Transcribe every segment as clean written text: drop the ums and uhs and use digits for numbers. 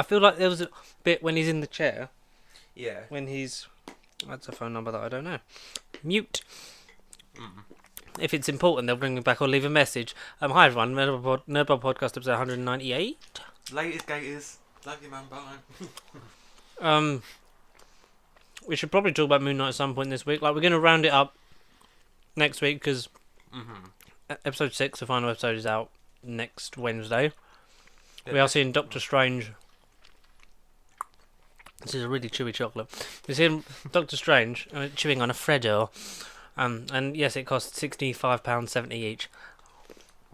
feel like there was a bit when he's in the chair. Yeah. When he's... That's a phone number that I don't know. Mute. If it's important, they'll bring me back or leave a message. Hi everyone, Nerdball Podcast episode 198. Latest gators. Love you, man. Bye. We should probably talk about Moon Knight at some point this week. Like, we're going to round it up next week because episode 6, the final episode, is out next Wednesday. Yeah. We are seeing Doctor Strange. This is a really chewy chocolate. We're seeing Doctor Strange chewing on a Freddo. And yes, it costs £65.70 each.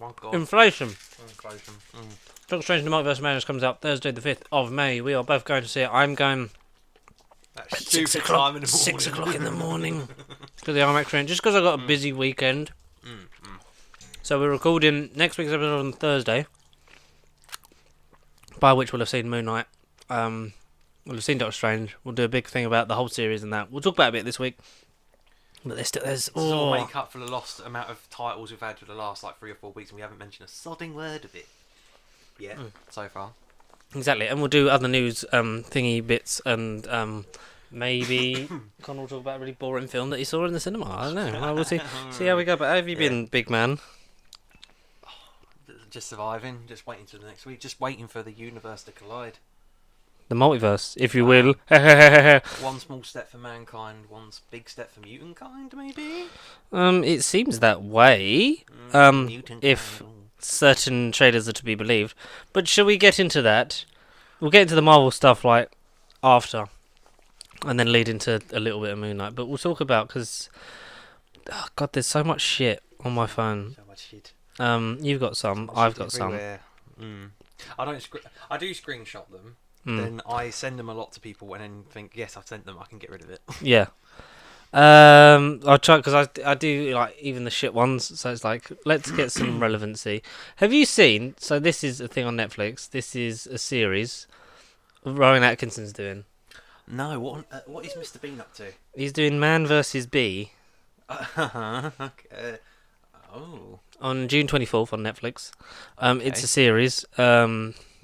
My God. Inflation. Inflation. Doctor Strange and the Multiverse of Madness comes out Thursday the 5th of May. We are both going to see it. I'm going At at 6 o'clock in the morning to the IMAX screen, just because I got a busy weekend. So we're recording next week's episode on Thursday, by which we'll have seen Moon Knight. We'll have seen Doctor Strange. We'll do a big thing about the whole series and that. We'll talk about it a bit this week. But there's sort of make up for the lost amount of titles we've had for the last 3 or 4 weeks, and we haven't mentioned a sodding word of it yet so far. Exactly, and we'll do other news thingy bits, and maybe Connor will talk about a really boring film that he saw in the cinema. I don't know. Well, we'll see how we go. But how have you been, big man? Just surviving, just waiting till the next week, just waiting for the universe to collide. The multiverse, if you will. One small step for mankind, one big step for mutant kind, maybe? It seems that way. Mutant If kind. certain trailers are to be believed. But shall we get into that? We'll get into the Marvel stuff after, and then lead into a little bit of Moon Knight. But we'll talk about because, God, there's so much shit on my phone. So much shit. You've got some. I've got everywhere. I don't. I do screenshot them. Then I send them a lot to people, and then think, yes, I've sent them. I can get rid of it. Yeah. I'll try because I do like even the shit ones. So it's like let's get some relevancy. Have you seen? So this is a thing on Netflix. This is a series. Rowan Atkinson's doing. No, what is Mr. Bean up to? He's doing Man vs. Bee. Okay. Oh. On June 24th on Netflix. Okay. It's a series.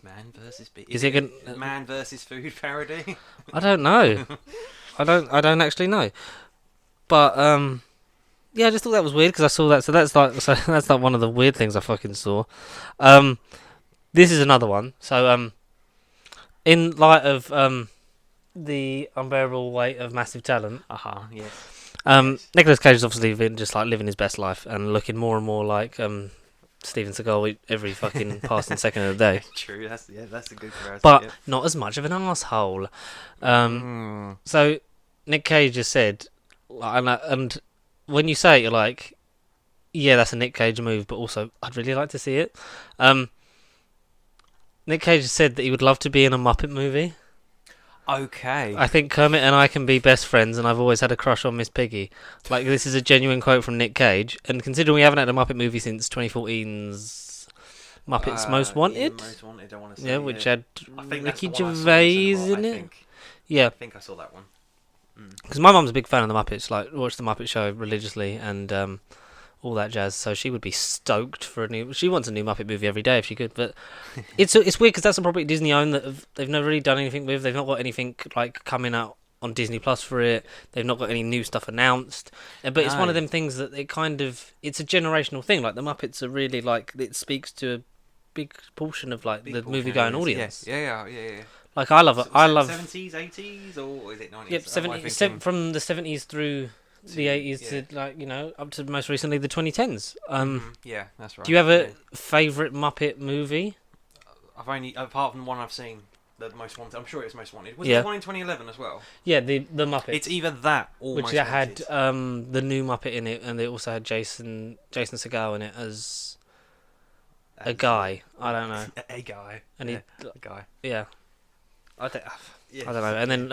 Man versus Bee. Is it gonna Man versus food parody? I don't know. I don't actually know. But yeah, I just thought that was weird because I saw that. So that's like one of the weird things I fucking saw. This is another one. So in light of the unbearable weight of massive talent. Yes. Nicolas Cage has obviously been just like living his best life and looking more and more like Steven Seagal every fucking passing second of the day. True, that's a good comparison. But not as much of an asshole. So Nick Cage just said, and when you say it, you're like, yeah, that's a Nick Cage move, but also I'd really like to see it. Nick Cage said that he would love to be in a Muppet movie. Okay. I think Kermit and I can be best friends, and I've always had a crush on Miss Piggy. Like, this is a genuine quote from Nick Cage, and considering we haven't had a Muppet movie since 2014's Muppets Most Wanted. Most Wanted, I want to say. Yeah, which had I think Ricky that's the one I saw Gervais cinema, in I it. think. Yeah, I think I saw that one. because my mum's a big fan of the Muppets. Like, watched the Muppet Show religiously and all that jazz. So she would be stoked for a new. She wants a new Muppet movie every day if she could. But it's weird because that's a property Disney own that they've never really done anything with. They've not got anything like coming out on Disney Plus for it. They've not got any new stuff announced. But it's one of them things that it's a generational thing. Like the Muppets are really like it speaks to a big portion of like the movie going audience. Yeah. Like I love 70s, 80s, or is it 90s? Yep, 70s, from the 70s through the 80s to like up to most recently the 2010s. Yeah, that's right. Do you have a favourite Muppet movie? I've only, apart from the one I've seen, the Most Wanted. I'm sure it's Most Wanted. Was Yeah. there one in 2011 as well? Yeah, the Muppet. It's either that or which Most had Wanted. the new Muppet in it, and they also had Jason Segel in it as a guy. I don't know. A guy. And a guy. Yeah. I don't Yeah. know. And then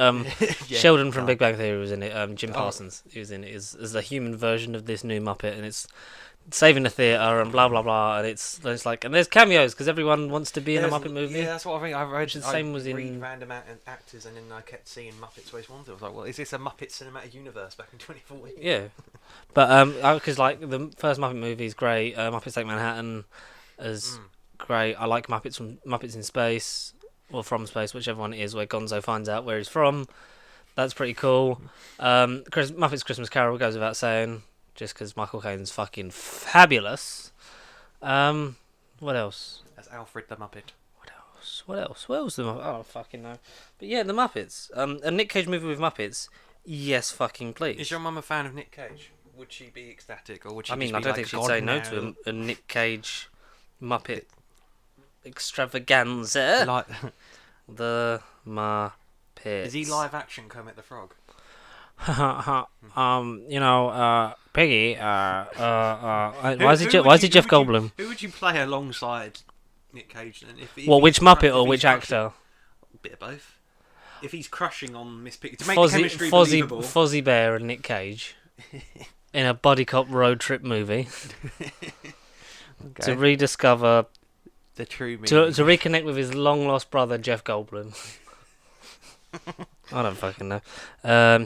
Yeah, Sheldon from guy. Big Bang Theory was in it. Jim Parsons, he was in it, is the human version of this new Muppet, and it's saving the theatre and blah blah blah, and it's like, and there's cameos because everyone wants to be in a Muppet movie. Yeah, that's what I think. I read. The same was read in random actors, and then I kept seeing Muppets Most Wanted. I was like, well, is this a Muppet cinematic universe back in 2014? Yeah, but because like the first Muppet movie is great. Muppets Take Manhattan is great. I like Muppets in Space. or from space, whichever one it is, where Gonzo finds out where he's from. That's pretty cool. Muppets Christmas Carol goes without saying, just because Michael Caine's fucking fabulous. What else? That's Alfred the Muppet. What else? What else? The Muppets? Oh, fucking no. But yeah, the Muppets. A Nick Cage movie with Muppets. Yes, fucking please. Is your mum a fan of Nick Cage? Would she be ecstatic, or would she? I mean, just I be don't like, think she'd "God, say no no." to a Nick Cage Muppet extravaganza. Like, The Muppets. is he live action Kermit the Frog? Peggy. Why is it Jeff Goldblum? Who would you play alongside Nick Cage then? What? Which Muppet or which actor? A bit of both. If he's crushing on Miss Piggy to make the chemistry believable. Fozzie Bear and Nick Cage in a buddy cop road trip movie to rediscover the true meaning. to reconnect with his long lost brother Jeff Goldblum. I don't fucking know.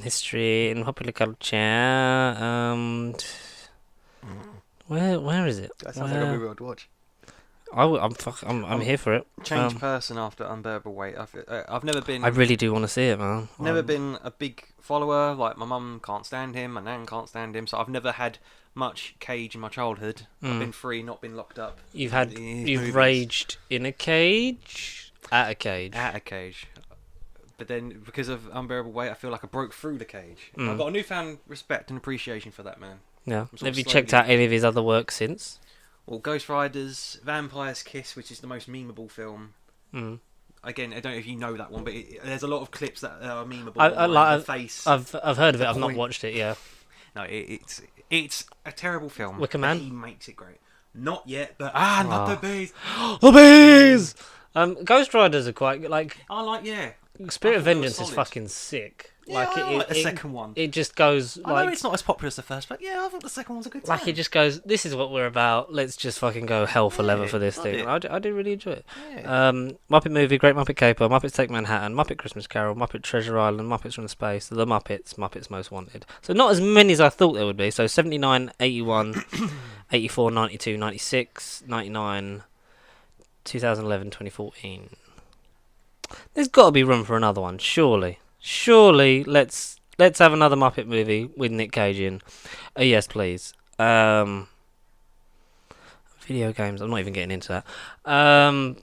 History and popular culture. Where is it? That sounds like a movie I'd watch. I'm here for it. Changed person after Unbearable Weight. I've never been. I really do want to see it, man. Never been a big follower. Like my mum can't stand him, my nan can't stand him. So I've never had much Cage in my childhood. I've been free, not been locked up. You've raged in a cage, at a cage. But then because of Unbearable Weight, I feel like I broke through the cage. I've got a newfound respect and appreciation for that man. Yeah. Have you checked out any of his other work since? Well, Ghost Riders, Vampire's Kiss, which is the most memeable film. Again, I don't know if you know that one, but there's a lot of clips that are memeable. The face. I've heard of it. I've not watched it. Yeah. No, it's a terrible film. Wicker Man. He makes it great. Not yet, but not the bees. The bees. Ghost Riders are quite like. I like Spirit of Vengeance is fucking sick. Yeah, I like the second one. It just goes like. I know it's not as popular as the first, but yeah, I think the second one's a good time. Like it just goes. This is what we're about. Let's just fucking go hell for leather for this thing. I do really enjoy it. Yeah. Muppet Movie, Great Muppet Caper, Muppets Take Manhattan, Muppet Christmas Carol, Muppet Treasure Island, Muppets from Space, The Muppets, Muppets Most Wanted. So not as many as I thought there would be. So 79, 81, 84, 92, 96, 99, 2011, 2014. There's got to be room for another one, surely. Let's have another Muppet movie with Nick Cage in. Yes, please. Video games. I'm not even getting into that.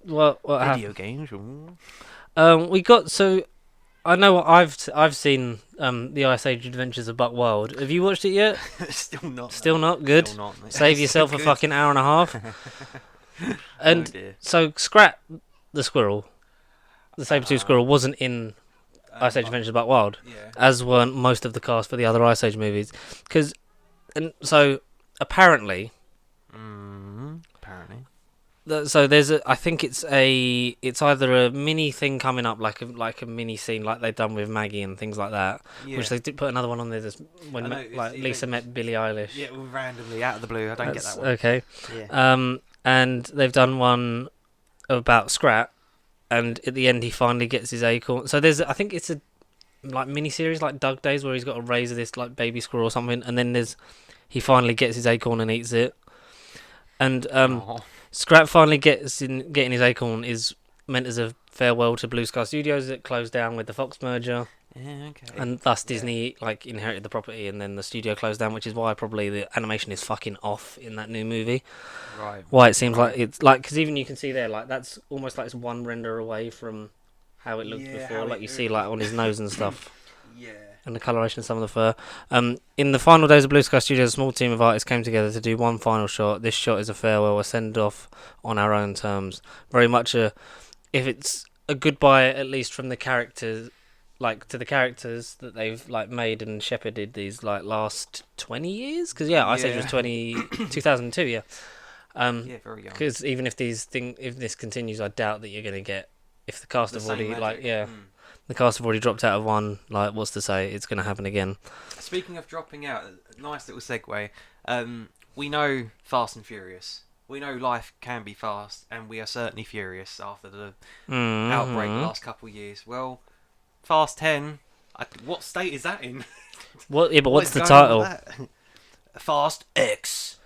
Video games. We got so. I know what I've seen. The Ice Age Adventures of Buck Wild. Have you watched it yet? Still not. Still not good. Still not, Save yourself a fucking hour and a half. And so Scrat the squirrel, the saber-tooth squirrel, wasn't in Ice Age Adventures of Buck Wild, as weren't most of the cast for the other Ice Age movies. So apparently, so there's I think it's either a mini thing coming up, like a mini scene like they've done with Maggie and things like that, which they did put another one on there when Lisa met Billie Eilish. Yeah, randomly out of the blue. I don't get that one. Okay. Yeah. And they've done one about Scrat, and at the end he finally gets his acorn. So I think it's a like mini series like Doug Days where he's got to raise this like baby squirrel or something, and then he finally gets his acorn and eats it. And Scrat finally getting his acorn is meant as a farewell to Blue Sky Studios that closed down with the Fox merger. Yeah, okay. And thus Disney inherited the property, and then the studio closed down, which is why probably the animation is fucking off in that new movie. Right. Why it seems like it's like, because even you can see there, like that's almost like it's one render away from how it looked before, like you see like on his nose and stuff. Yeah. And the coloration of some of the fur. In the final days of Blue Sky Studios, a small team of artists came together to do one final shot. This shot is a farewell, a send-off on our own terms. Very much if it's a goodbye, at least from the characters, like to the characters that they've like made and shepherded these like last 20 years. Because Ice Age was 2002. Yeah. Very young. Because even if this continues, I doubt that you're gonna get if the cast have already the cast have already dropped out of one. Like, what's to say it's gonna happen again? Speaking of dropping out, nice little segue. We know Fast and Furious. We know life can be fast, and we are certainly furious after the outbreak the last couple of years. Well, Fast 10. What state is that in? What? Yeah, but what's the title? Fast X.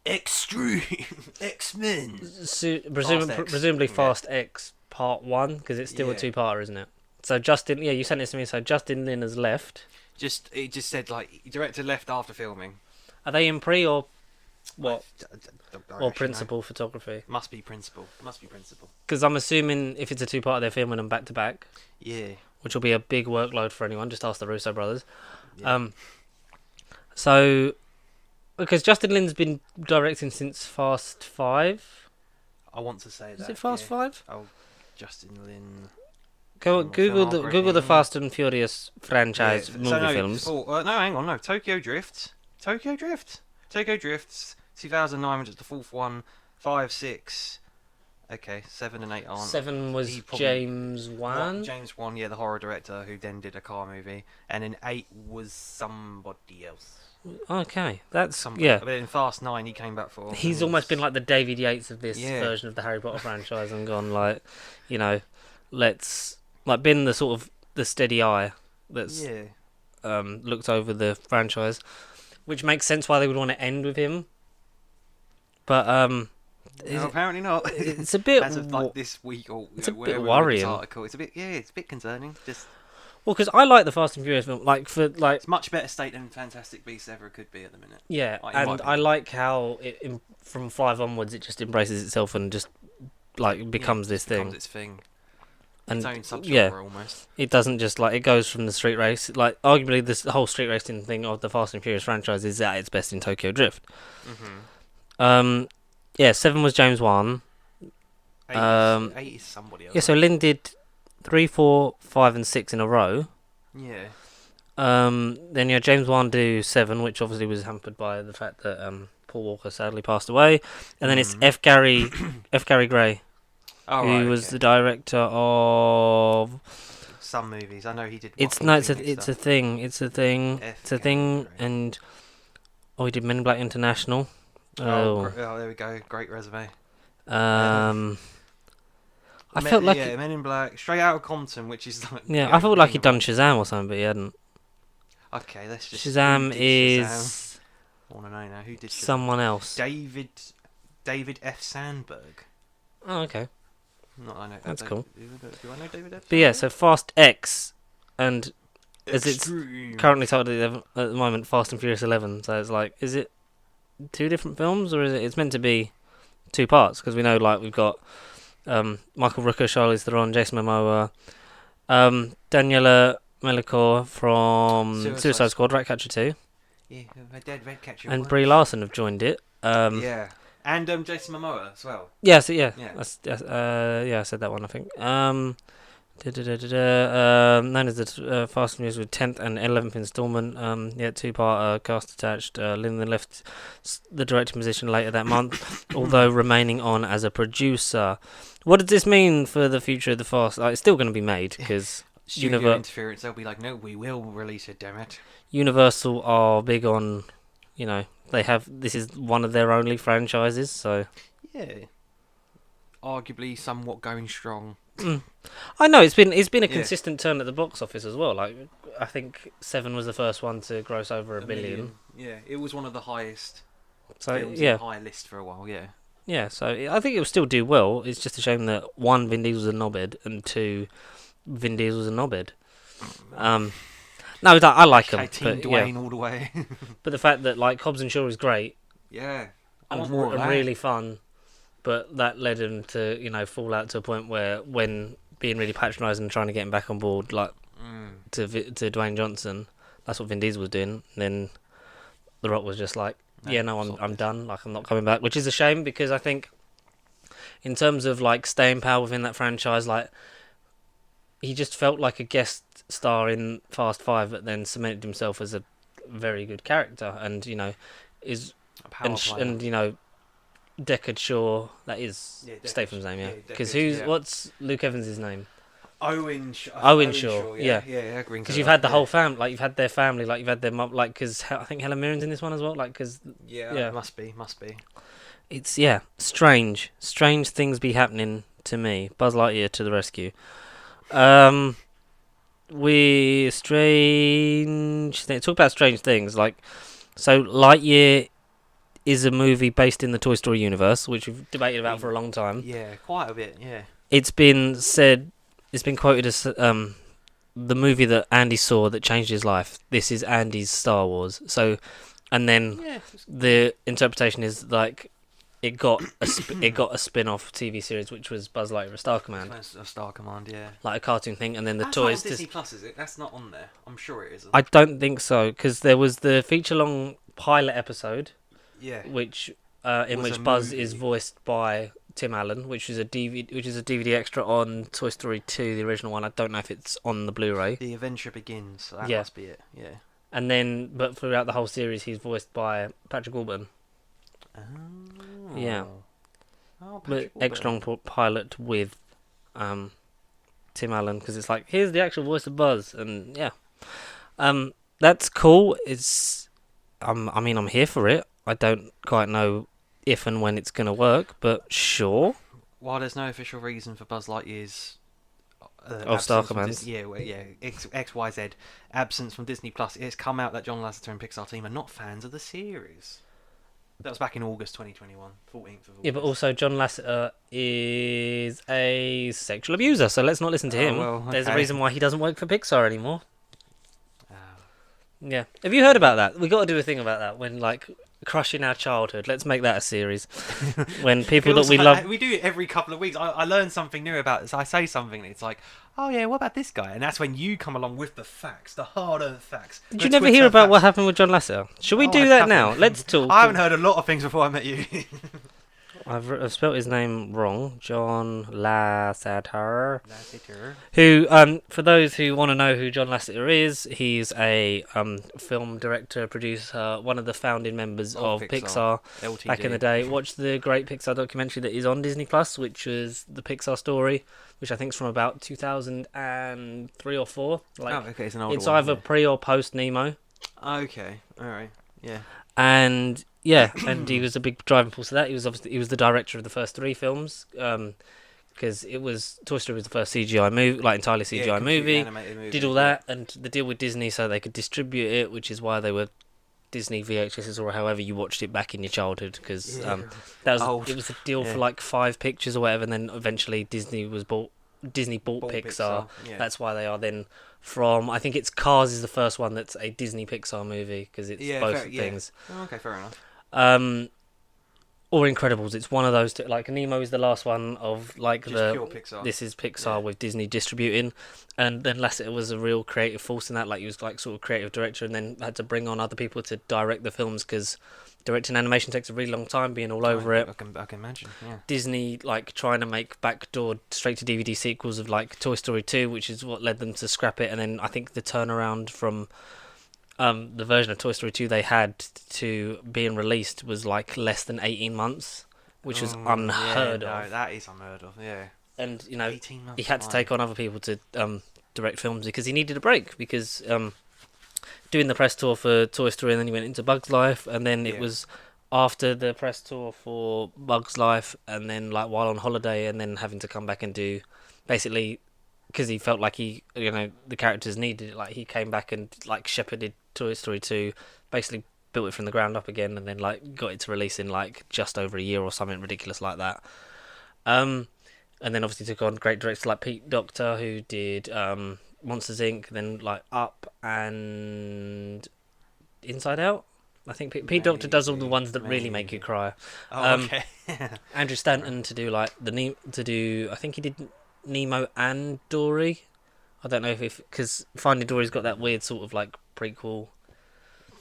Extreme. X-Men. Presumably Fast X part 1 because it's still a Yeah. 2-parter, isn't it? So Justin, you sent this to me. So Justin Lin has left. It just said like director left after filming. Are they in pre or what? I Or actually principal photography? know. Must be principal. Because I'm assuming if it's a 2-parter, they're filming them back to back, Yeah. which will be a big workload for anyone. Just ask the Russo brothers. Yeah. So because Justin Lin's been directing since Fast 5. I want to say that. Is it Fast 5? Oh, Justin Lin. Google the filmography. Fast and Furious franchise movie films. No, hang on, no. Tokyo Drift. 2009 was the fourth one. 5, 6. Okay, 7 and 8 aren't. 7 was He probably- James Wan. James Wan, yeah, the horror director who then did a car movie, and then 8 was somebody else. Okay, that's Somebody. yeah. But in Fast 9, he came back for. He's almost been like the David Yates of this Yeah. version of the Harry Potter franchise, and gone like, let's like been the sort of the steady eye that's Yeah. looked over the franchise, which makes sense why they would want to end with him. But No, apparently not. it's a bit As of like this week or it's a where bit we read worrying. this article, it's a bit concerning. Just well, because I like the Fast and Furious film, it's much better state than Fantastic Beasts ever could be at the minute. yeah, Like, in my and I opinion. like how from 5 onwards it just embraces itself and just like becomes this thing. Becomes its thing. And Its own subgenre yeah, almost. it doesn't just like it goes from the street race. Like arguably, this whole street racing thing of the Fast and Furious franchise is at its best in Tokyo Drift. Mm-hmm. Yeah, 7 was James Wan. 8 is somebody else. Yeah, so Lynn did 3, 4, 5, and 6 in a row. Yeah. Then James Wan do 7, which obviously was hampered by the fact that Paul Walker sadly passed away. And then it's F. Gary Gray, Oh, who right, was okay. the director of. Some movies. I know he did. It's Walking a stuff. thing. It's a thing. F. It's a Gary thing. Gray. And he did Men in Black International. Oh, there we go. Great resume. I felt like Men in Black, Straight Outta Compton, which is like I felt like he'd done Shazam or something, but he hadn't. Okay, let's just. Shazam who did is Shazam? I want to know now who did Shazam? someone else. David F. Sandberg. Oh, okay. Not I know. That's do cool. Do I know David F. But yeah, Sandberg? so Fast X, and as it's Extreme. currently titled at the moment, Fast and Furious 11. So it's like, is it 2 different films, or is it? It's meant to be 2 parts because we know like we've got Michael Rooker, Charlize Theron, Jason Momoa, Daniela Melchior from Suicide Squad, Ratcatcher 2, Yeah, my dead red catcher. and Brie Larson have joined it. Yeah, and Jason Momoa as well. Yeah, so yeah. Yeah. I said that one, I think. Known as the Fast and Furious with 10th and 11th installment. 2-part cast attached. Lyndon left the directing position later that month, although remaining on as a producer. What does this mean for the future of the Fast? It's still going to be made because Studio interference. They'll be like, no, we will release it. Damn it. Universal are big on, this is one of their only franchises, so. Yeah. Arguably, somewhat going strong. I know it's been a consistent turn at the box office as well. Like I think 7 was the first one to gross over a billion. Yeah, it was one of the highest So films yeah, on the high list for a while. Yeah. yeah. So I think it will still do well. It's just a shame that 1, Vin Diesel's a knobhead, and 2, Vin Diesel's a knobhead. No, I like him, Team but Dwayne all the way. But the fact that like Hobbs and Shaw is great Yeah. I and, want more of and that. really fun, but that led him to fall out to a point where when being really patronising and trying to get him back on board, like to Dwayne Johnson, that's what Vin Diesel was doing. And then The Rock was just like, I'm done. Like I'm not coming back, which is a shame because I think in terms of like staying power within that franchise, like he just felt like a guest star in Fast 5, but then cemented himself as a very good character, and is A power player. Deckard Shaw, that is Yeah, Deckard, Statham's name, yeah. yeah, Because Deckard, what's Luke Evans' name? Owen Shaw, Yeah, Because you've had the whole family, like you've had their family, like you've had their mum, like because I think Helen Mirren's in this one as well, like because Yeah, must be. it's strange things be happening to me. Buzz Lightyear to the rescue. Talk about strange things, like so Lightyear is a movie based in the Toy Story universe, which we've debated about for a long time. Yeah, quite a bit. Yeah. it's been said, it's been quoted as the movie that Andy saw that changed his life. This is Andy's Star Wars. So, and then Yeah. the interpretation is like it got it got a spin-off TV series which was Buzz Lightyear: A Star Command, A Star Command, yeah. like a cartoon thing, and then the That's toys. not on Just, Disney Plus, is it? That's not on there. I'm sure it isn't. I don't think so because there was the feature-long pilot episode, Yeah. which in Was which a Buzz movie. is voiced by Tim Allen, which is a DVD extra on Toy Story 2, the original one. I don't know if it's on the Blu-ray. The Adventure Begins. So that Yeah. must be it. Yeah. And then, but throughout the whole series, he's voiced by Patrick Goldblum. Oh. Yeah. Oh, But Patrick extra Warburton. long pilot with Tim Allen, because it's like, here's the actual voice of Buzz, and yeah. That's cool. It's I mean, I'm here for it. I don't quite know if and when it's going to work, but sure. While there's no official reason for Buzz Lightyear's Star absence from Command. XYZ absence from Disney Plus, it's come out that John Lasseter and Pixar team are not fans of the series. That was back in August 2021, 14th of August. Yeah, but also John Lasseter is a sexual abuser, so let's not listen to Oh, him. well, There's a okay. reason why he doesn't work for Pixar anymore. Oh. Yeah. Have you heard about that? We got to do a thing about that when, like, crushing our childhood. Let's make that a series. When people that we love. We do it every couple of weeks. I learn something new about this. I say something, and it's like, oh yeah, what about this guy? And that's when you come along with the facts, the hard-earned facts. Did the you never Twitter hear about facts. what happened with John Lasseter? Should we Oh, do I that haven't. now? Let's talk. I haven't heard a lot of things before I met you. I've spelt his name wrong. John Lasseter. Lasseter. Who, for those who want to know who John Lasseter is, he's a film director, producer, one of the founding members of Pixar. LTD. Back in the day. Watch the great Pixar documentary that is on Disney Plus, which was the Pixar story, which I think is from about 2003 or 4. Like, oh, okay, it's an older it's one, either pre or post Nemo. Okay, all right, yeah. And yeah, and he was a big driving force of that. He was the director of the first 3 films, because it was Toy Story was the first CGI movie, like entirely CGI movie. Did all that, and the deal with Disney so they could distribute it, which is why they were Disney VHSs or however you watched it back in your childhood, because that was Old. it was a deal Yeah. for like 5 pictures or whatever, and then eventually Disney bought Pixar. Yeah. That's why they are then from, I think it's Cars is the first one that's a Disney Pixar movie, because it's both things. Oh, okay, fair enough. Or Incredibles. It's one of those two. Like Nemo is the last one of like Just pure Pixar. This is Pixar Yeah. with Disney distributing, and then Lasseter was a real creative force in that. Like he was like sort of creative director, and then had to bring on other people to direct the films because directing animation takes a really long time, being all over it. I can imagine. Yeah. Disney like trying to make backdoor straight to DVD sequels of like Toy Story 2, which is what led them to scrap it, and then I think the turnaround from the version of Toy Story 2 they had to being released was like less than 18 months, which was unheard of. No, that is unheard of. Yeah. And you know, 18 months. he had to take on other people to direct films because he needed a break, because doing the press tour for Toy Story, and then he went into Bug's Life, and then it Yeah. was after the press tour for Bug's Life, and then like while on holiday, and then having to come back and do basically, because he felt like he, you know, the characters needed it. Like he came back and like shepherded Toy Story 2, basically built it from the ground up again, and then like got it to release in like just over a year or something ridiculous like that. And then obviously took on great directors like Pete Docter, who did Monsters Inc., then like Up and Inside Out. I think Pete Docter does all the ones that really make you cry. Oh, okay. Andrew Stanton to do like I think he did Nemo and Dory. I don't know if because Finding Dory's got that weird sort of like prequel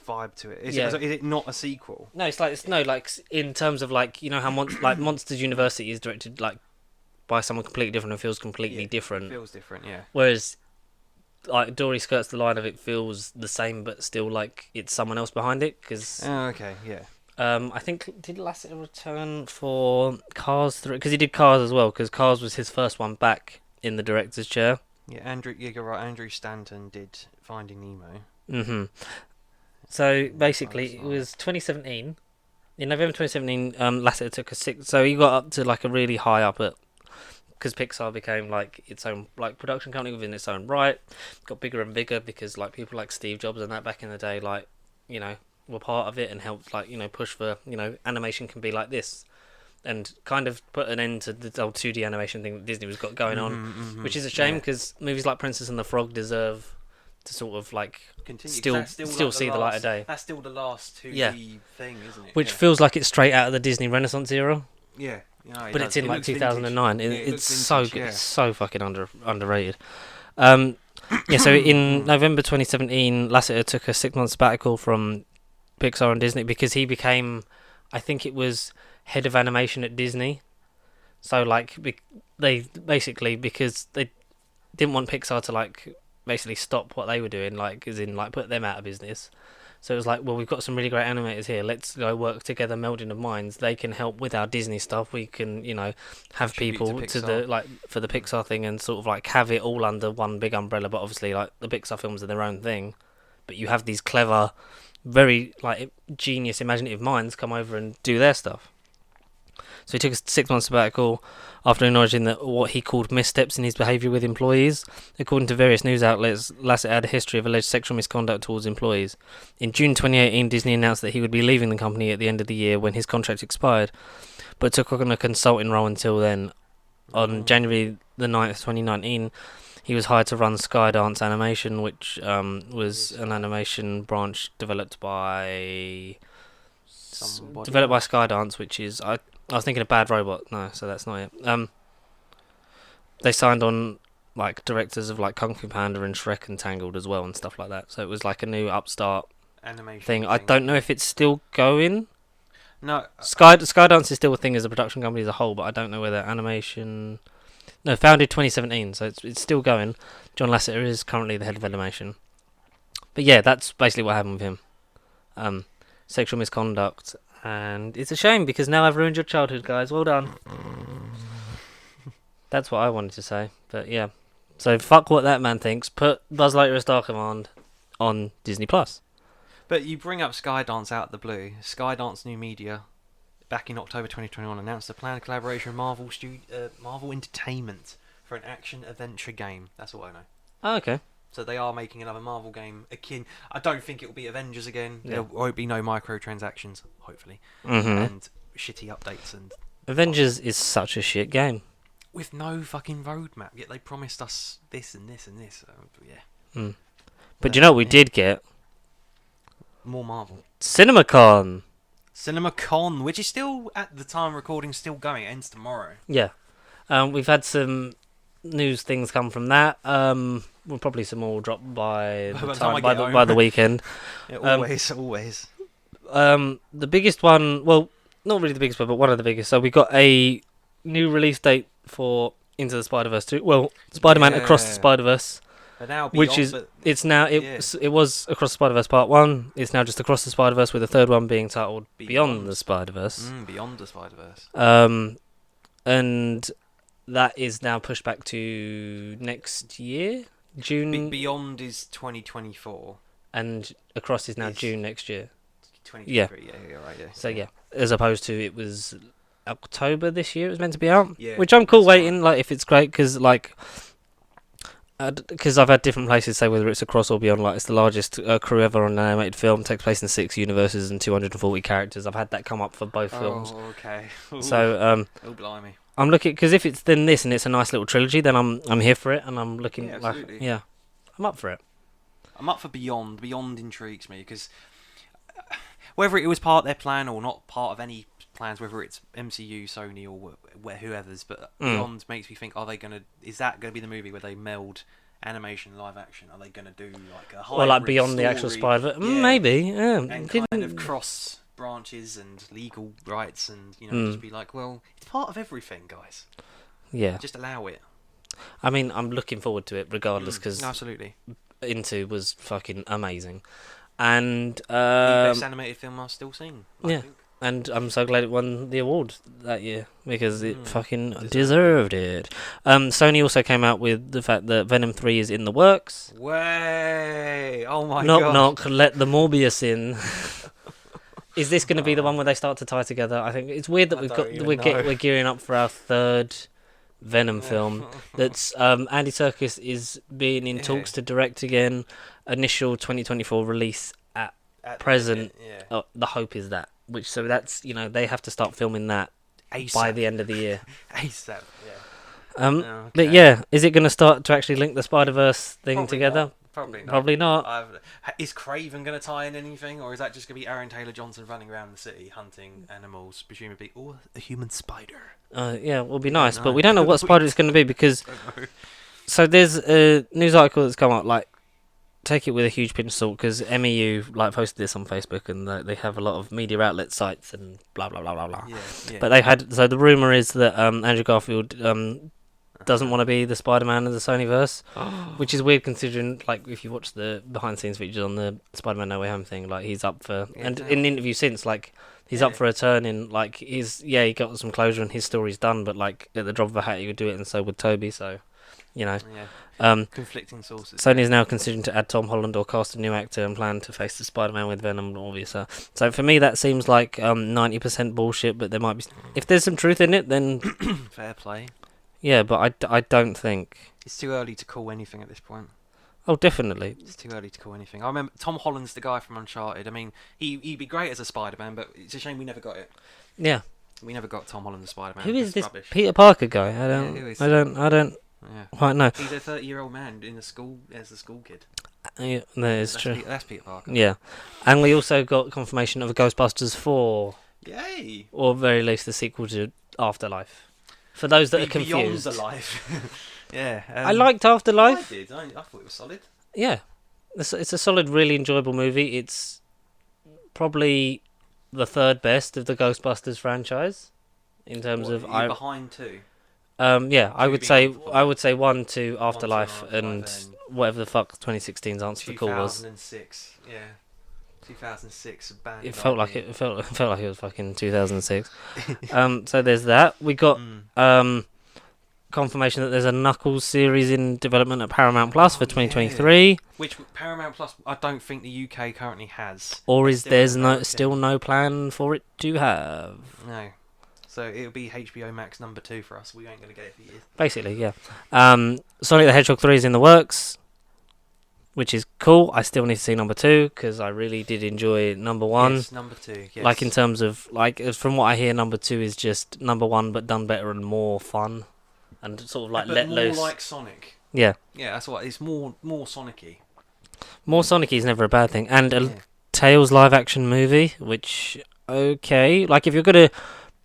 Vibe to it. Is Yeah. it not a sequel? No, it's like in terms of like, you know how like Monsters University is directed like by someone completely different and feels completely Yeah, different. It feels different, yeah. Whereas like Dory skirts the line of it feels the same, but still like it's someone else behind it. Because Oh, okay, yeah. I think did Lasseter return for Cars 3? Because he did Cars as well. Because Cars was his first one back in the director's chair. Yeah, you're right. Andrew Stanton did Finding Nemo. Mhm. So basically, it was 2017. In November 2017, Lasseter took a 6. So he got up to like a really high up at, because Pixar became like its own like production company within its own right. Got bigger and bigger because like people like Steve Jobs and that back in the day, like, you know, were part of it and helped like, you know, push for, you know, animation can be like this. and kind of put an end to the old 2D animation thing that Disney was got going on, which is a shame Yeah. because movies like Princess and the Frog deserve to sort of like Continue. still That's still like see the light of day. That's still the last 2D Yeah. thing, isn't it? Which yeah. feels like it's straight out of the Disney Renaissance era, Yeah. You know, but it's in It like looks 2009. vintage. It, Yeah, it's looks so vintage, good. yeah. It's so fucking underrated. Yeah, so in November 2017, Lasseter took a 6-month sabbatical from Pixar and Disney because he became, I think it was head of animation at Disney. So like they basically, because they didn't want Pixar to like basically stop what they were doing, like as in like put them out of business. So it was like, well, we've got some really great animators here. Let's go work together, melding of minds. They can help with our Disney stuff. We can, have Contribute people to to Pixar. the like for the Pixar thing and sort of like have it all under one big umbrella. But obviously, like the Pixar films are their own thing. But you have these clever, very like genius, imaginative minds come over and do their stuff. So he took a 6-month sabbatical after acknowledging that what he called missteps in his behaviour with employees. According to various news outlets, Lasseter had a history of alleged sexual misconduct towards employees. In June 2018, Disney announced that he would be leaving the company at the end of the year when his contract expired, but took on a consulting role until then. On January the 9th, 2019, he was hired to run Skydance Animation, which was an animation branch developed by Skydance, which is I was thinking of Bad Robot. No, so that's not it. They signed on like directors of like Kung Fu Panda and Shrek and Tangled as well and stuff like that. So it was like a new upstart animation thing. I don't know if it's still going. No, Skydance is still a thing as a production company as a whole, but I don't know whether animation. No, founded 2017, so it's still going. John Lasseter is currently the head of animation. But yeah, that's basically what happened with him. Sexual misconduct. And it's a shame because now I've ruined your childhood, guys. Well done. That's what I wanted to say. But yeah. So fuck what that man thinks. Put Buzz Lightyear Star Command on Disney Plus. but you bring up Skydance out of the blue. Skydance New Media, back in October 2021, announced a planned collaboration with Marvel Entertainment for an action-adventure game. That's all I know. Oh, okay. So they are making another Marvel game akin. I don't think it will be Avengers again. Yeah. There won't be no microtransactions, hopefully, Mm-hmm. and shitty updates and Avengers is such a shit game. with no fucking roadmap. Yet they promised us this and this and this. Yeah, Mm. But you know what we did get? more Marvel. CinemaCon. CinemaCon, which is still at the time of recording still going. It ends tomorrow. Yeah. We've had some news things come from that. Well, probably some more will drop by by the weekend. Yeah, always. The biggest one, well, not really the biggest one, but one of the biggest. So we got a new release date for Into the Spider-Verse 2. Well, Spider-Man Across the Yeah. Spider-Verse, But now which Beyond, is but it's now it was Across the Spider-Verse Part 1. It's now just Across the Spider-Verse with a third one being titled Beyond the Spider-Verse. Beyond the Spider-Verse. And that is now pushed back to next year, June, Beyond is 2024. and Across is now Is- June next year. 2023. Yeah, right. Yeah. So yeah, as opposed to it was October this year it was meant to be out, Yeah, which I'm cool that's waiting. fine. Like if it's great, because I've had different places say whether it's Across or Beyond. Like it's the largest crew ever on an animated film, takes place in 6 universes and 240 characters. I've had that come up for both films. Oh, okay. So oh, blimey. I'm looking, because if it's then this and it's a nice little trilogy, then I'm here for it, and I'm looking Yeah, like absolutely. yeah, I'm up for it. I'm up for Beyond. Beyond intrigues me because whether it was part of their plan or not part of any plans, whether it's MCU, Sony, or whoever's, but Beyond makes me think: is that gonna be the movie where they meld animation, live action? Are they gonna do like a hybrid Or like beyond the actual story? Spider? Yeah. Maybe. Yeah. And kind of cross branches and legal rights, and just be like, well, it's part of everything, guys. Yeah. Just allow it. I mean, I'm looking forward to it regardless, because Absolutely. Into was fucking amazing, and The best animated film I've still seen. I yeah. think. And I'm so glad it won the award that year, because it fucking Deserved deserved it. Sony also came out with the fact that Venom 3 is in the works. Way! Oh my Knock god! knock, let the Morbius in. Is this going to be the one where they start to tie together? I think it's weird that we're gearing up for our third Venom film. That's Andy Serkis is being in talks to direct again. Initial 2024 release at present. Yeah. The hope is that, that's they have to start filming that ASAP. by the end of the year. ASAP. Yeah. But yeah, is it going to start to actually link the Spider-Verse thing Probably together? not. Probably not. Probably not. Is Craven going to tie in anything, or is that just going to be Aaron Taylor-Johnson running around the city hunting animals, presumably, or a human spider? Yeah, it will be nice, but we don't know what spider it's going to be because. So there's a news article that's come up. Like, take it with a huge pinch of salt because MEU like posted this on Facebook and they have a lot of media outlet sites and blah blah blah blah blah. Yeah. But they had so the rumor is that Andrew Garfield doesn't want to be the Spider-Man of the Sonyverse, which is weird considering, like, if you watch the behind-the-scenes features on the Spider-Man No Way Home thing, like, he's up for... and in an interview since, like, he's up for a turn in, like, he got some closure and his story's done, but, like, at the drop of a hat he would do it, and so would Toby, so, you know. Yeah. Conflicting sources. Sony is now considering to add Tom Holland or cast a new actor and plan to face the Spider-Man with Venom, obviously. So for me, that seems like 90% bullshit, but there might be... If there's some truth in it, then... Fair play. Yeah, but I don't think... It's too early to call anything at this point. Oh, definitely. It's too early to call anything. I remember Tom Holland's the guy from Uncharted. I mean, he'd be great as a Spider-Man, but it's a shame we never got it. Yeah. We never got Tom Holland as Spider-Man. Who is this rubbish. Peter Parker guy? I don't Yeah. quite know. He's a 30-year-old man in a school as a school kid. Yeah, that is true. That's Peter Parker. Yeah. And we also got confirmation of a Ghostbusters 4. Yay! Or at very least the sequel to Afterlife. For those that are confused. Beyond the life. Yeah. I liked Afterlife. I did. I thought it was solid. Yeah. It's a solid, really enjoyable movie. It's probably the third best of the Ghostbusters franchise. In terms of... You're behind two. Yeah, I would say before. 1, 2, Afterlife, and whatever the fuck 2016's answer to the call was. 2006, yeah. 2006 band. It felt like it was fucking 2006. So there's that. We got confirmation that there's a Knuckles series in development at Paramount Plus for 2023. Yeah. Which Paramount Plus I don't think the UK currently has. Or is there's still no plan for it to have? No. So it'll be HBO Max number 2 for us. We ain't gonna get it for years. Basically, yeah. Sonic the Hedgehog 3 is in the works, which is cool. I still need to see number 2 because I really did enjoy number 1. Yes, number 2. Yes. Like in terms of from what I hear, number 2 is just number 1 but done better and more fun, and sort of like but let more loose. like Sonic. Yeah. Yeah, that's what it's more Sonic-y. More Sonic-y is never a bad thing, and a Tails live action movie, which like if you're gonna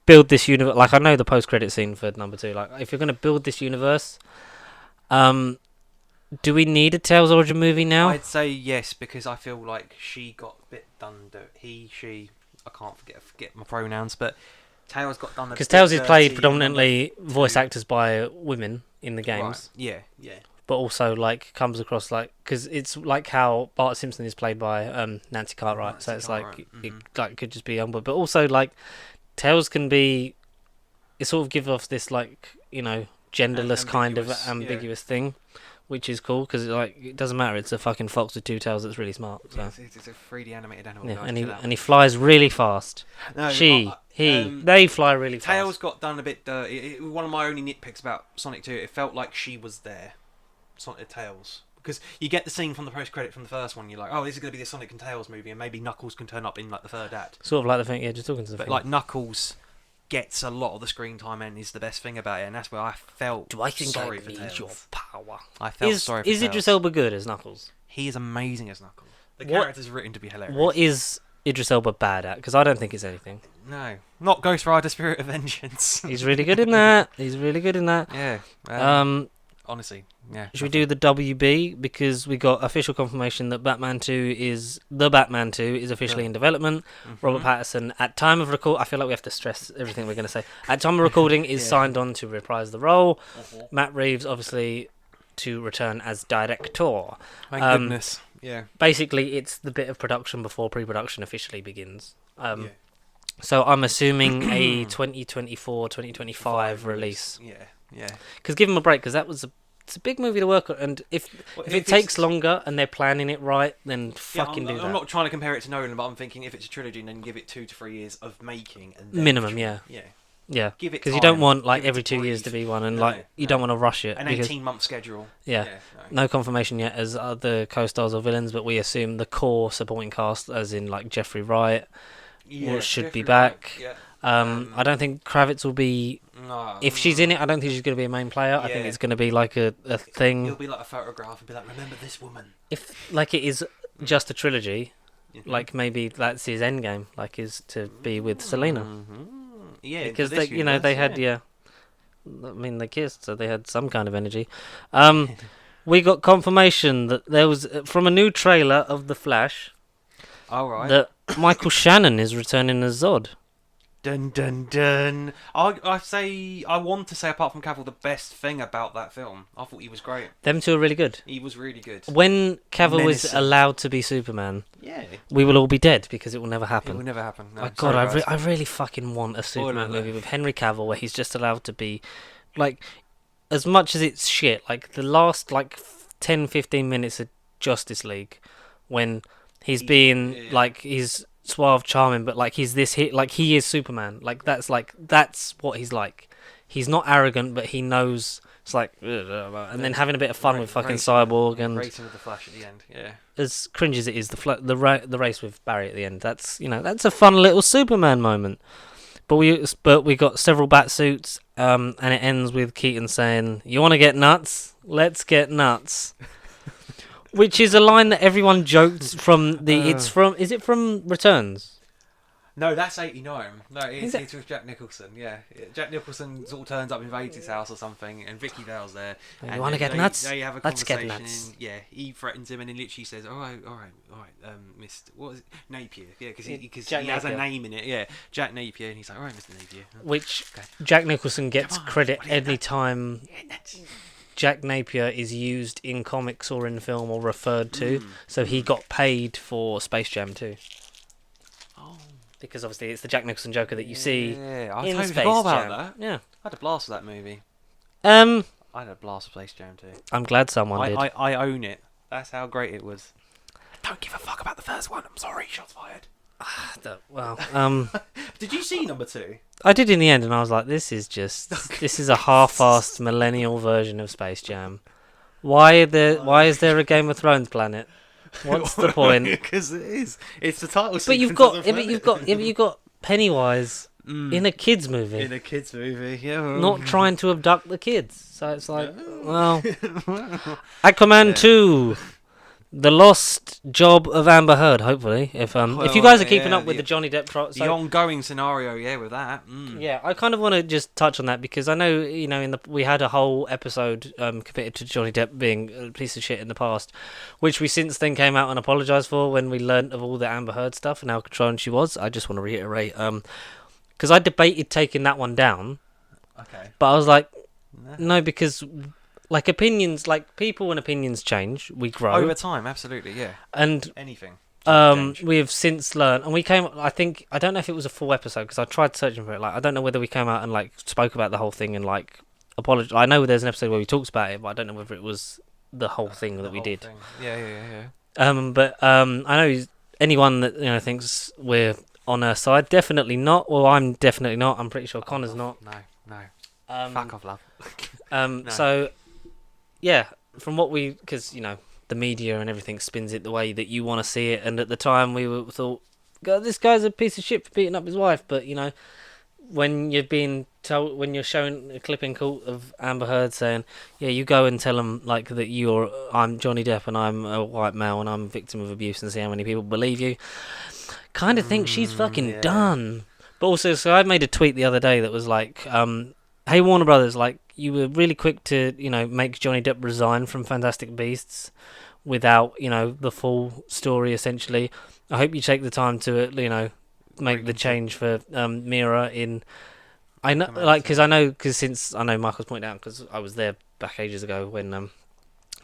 build this universe, like I know the post-credit scene for number 2, like if you're gonna build this universe, do we need a Tails origin movie now? I'd say yes, because I feel like she got a bit done. She. I can't forget my pronouns, but Tails got done. Because Tails is played predominantly voice actors by women in the games. Right. Yeah. But also like comes across like because it's like how Bart Simpson is played by Nancy Cartwright, so it's like it like could just be young, but also like Tails can be. It sort of gives off this like genderless kind of ambiguous thing. Which is cool because it doesn't matter. It's a fucking fox with 2 tails that's really smart. So. Yeah, it's a 3D animated animal. Yeah, and he flies really fast. No, they fly really fast. Tails got done a bit dirty. One of my only nitpicks about Sonic 2, it felt like she was there, Sonic Tails, because you get the scene from the post credit from the first one. You're like, oh, this is going to be the Sonic and Tails movie, and maybe Knuckles can turn up in like the third act. Sort of like the thing, just talking to the. But like Knuckles gets a lot of the screen time and is the best thing about it, and that's where I felt sorry for Tails. Your power? I felt sorry for Tails. Is Idris Elba good as Knuckles? He is amazing as Knuckles. The character's written to be hilarious. What is Idris Elba bad at? Because I don't think it's anything. No. Not Ghost Rider Spirit of Vengeance. He's really good in that. Yeah. Honestly, yeah. Should we do the WB? Because we got official confirmation that Batman 2 is officially in development. Mm-hmm. Robert Pattinson, at time of record, I feel like we have to stress everything we're going to say. At time of recording, is signed on to reprise the role. Matt Reeves, obviously, to return as director. Thank goodness. Yeah. Basically, it's the bit of production before pre-production officially begins. So I'm assuming a 2024, 2025 release. Yeah. Because give them a break, because it's a big movie to work on, and if it takes longer and they're planning it right, then fucking do that. I'm not trying to compare it to Nolan, but I'm thinking if it's a trilogy, then give it 2 to 3 years of making and then minimum, yeah. Give it because you don't want like every 2 years to be one, and you don't want to rush it. An 18-month schedule. No confirmation yet as other co-stars or villains, but we assume the core supporting cast, as in like Jeffrey Wright, should be definitely back. Yeah. I don't think Kravitz will be. No. If she's in it, I don't think she's going to be a main player. I think it's going to be like a thing. It'll be like a photograph and be like, remember this woman. If like it is just a trilogy, like maybe that's his end game, like is to be with Selena. Yeah, Because this they universe, had I mean they kissed, so they had some kind of energy. We got confirmation that there was from a new trailer of The Flash All right. that Michael Shannon is returning as Zod. Dun dun dun. I want to say apart from Cavill, the best thing about that film, I thought he was great. Them two are really good. He was really good. When Cavill is Menacing. allowed to be Superman, Yeah. we will all be dead because it will never It happen. will never happen. No, My God, sorry, guys. I really fucking want a Superman alert. movie with Henry Cavill where he's just allowed to be, like, as much as it's shit, like the last, 10, 15 minutes of Justice League, when he's being, he's suave, charming, but, he's this hit, he is Superman. That's what he's like. He's not arrogant, but he knows, it's and then having a bit of fun with fucking Cyborg and... Racing with the Flash at the end, yeah. As cringe as it is, the race with Barry at the end, that's a fun little Superman moment. But we got several bat suits, and it ends with Keaton saying, "You want to get nuts? Let's get nuts," which is a line that everyone joked from the. Is it from Returns? No, that's 89. No, Is it's with Jack Nicholson, yeah. Jack Nicholson sort of turns up, invades his house or something, and Vicky Vale's there. You want to get nuts? They have a Let's get conversation. nuts. And, yeah, he threatens him and he literally says, all right, Mr. What is it? Napier. Yeah, because he has a name in it. Yeah, Jack Napier. And he's like, all right, Mr. Napier. Which Jack Nicholson gets Come on, credit what do you any time Jack Napier is used in comics or in film or referred to. So he got paid for Space Jam too. Because obviously it's the Jack Nicholson Joker that you see Yeah, I in totally Space forgot Jam. about that. Yeah. I had a blast with that movie. I I had a blast with Space Jam too. I'm glad someone did. I own it. That's how great it was. I don't give a fuck about the first one. I'm sorry, shots fired. Did you see number 2? I did in the end, and I was like, this is a half-assed millennial version of Space Jam. Why is there a Game of Thrones planet? What's the point? Because it is. It's the title. But you've got Pennywise in a kids movie. In a kids movie, yeah. Not trying to abduct the kids. So it's like, well, Aquaman 2, The Lost Job of Amber Heard. Hopefully, if you guys are keeping up with the Johnny Depp trial, the ongoing scenario, with that. Yeah, I kind of want to just touch on that because I know we had a whole episode committed to Johnny Depp being a piece of shit in the past, which we since then came out and apologised for when we learnt of all the Amber Heard stuff and how controlling she was. I just want to reiterate, because I debated taking that one down. Okay. But I was like, no, because opinions, people and opinions change. We grow over time, absolutely, yeah. And anything. We have since learned, and we came. I don't know if it was a full episode because I tried searching for it. I don't know whether we came out and spoke about the whole thing and apologized. I know there's an episode where we talked about it, but I don't know whether it was the whole thing that we did. Thing. Yeah. But I know anyone that thinks we're on her side, definitely not. Well, I'm definitely not. I'm pretty sure Connor's not. No. Fuck off, love. No. So, yeah, from what because the media and everything spins it the way that you want to see it, and at the time we thought, God, this guy's a piece of shit for beating up his wife. But when you're being told, when you're showing a clipping of Amber Heard saying, yeah, you go and tell them that I'm Johnny Depp and I'm a white male and I'm a victim of abuse, and see how many people believe you. Kind of think she's fucking done. But also, so I made a tweet the other day that was hey, Warner Brothers, you were really quick to, make Johnny Depp resign from Fantastic Beasts without, the full story, essentially. I hope you take the time to, make the change for Mira in... I know, since I know Michael's pointed out, because I was there back ages ago when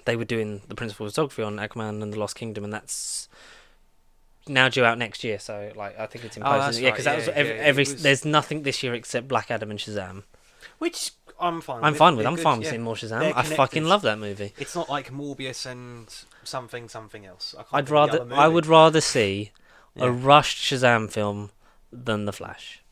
they were doing the principal photography on Aquaman and the Lost Kingdom, and that's now due out next year, so, I think it's in post. Yeah, because there's nothing this year except Black Adam and Shazam. Which I'm fine with. I'm fine with seeing more Shazam. I fucking love that movie. It's not like Morbius and something else. I would rather see a rushed Shazam film than The Flash.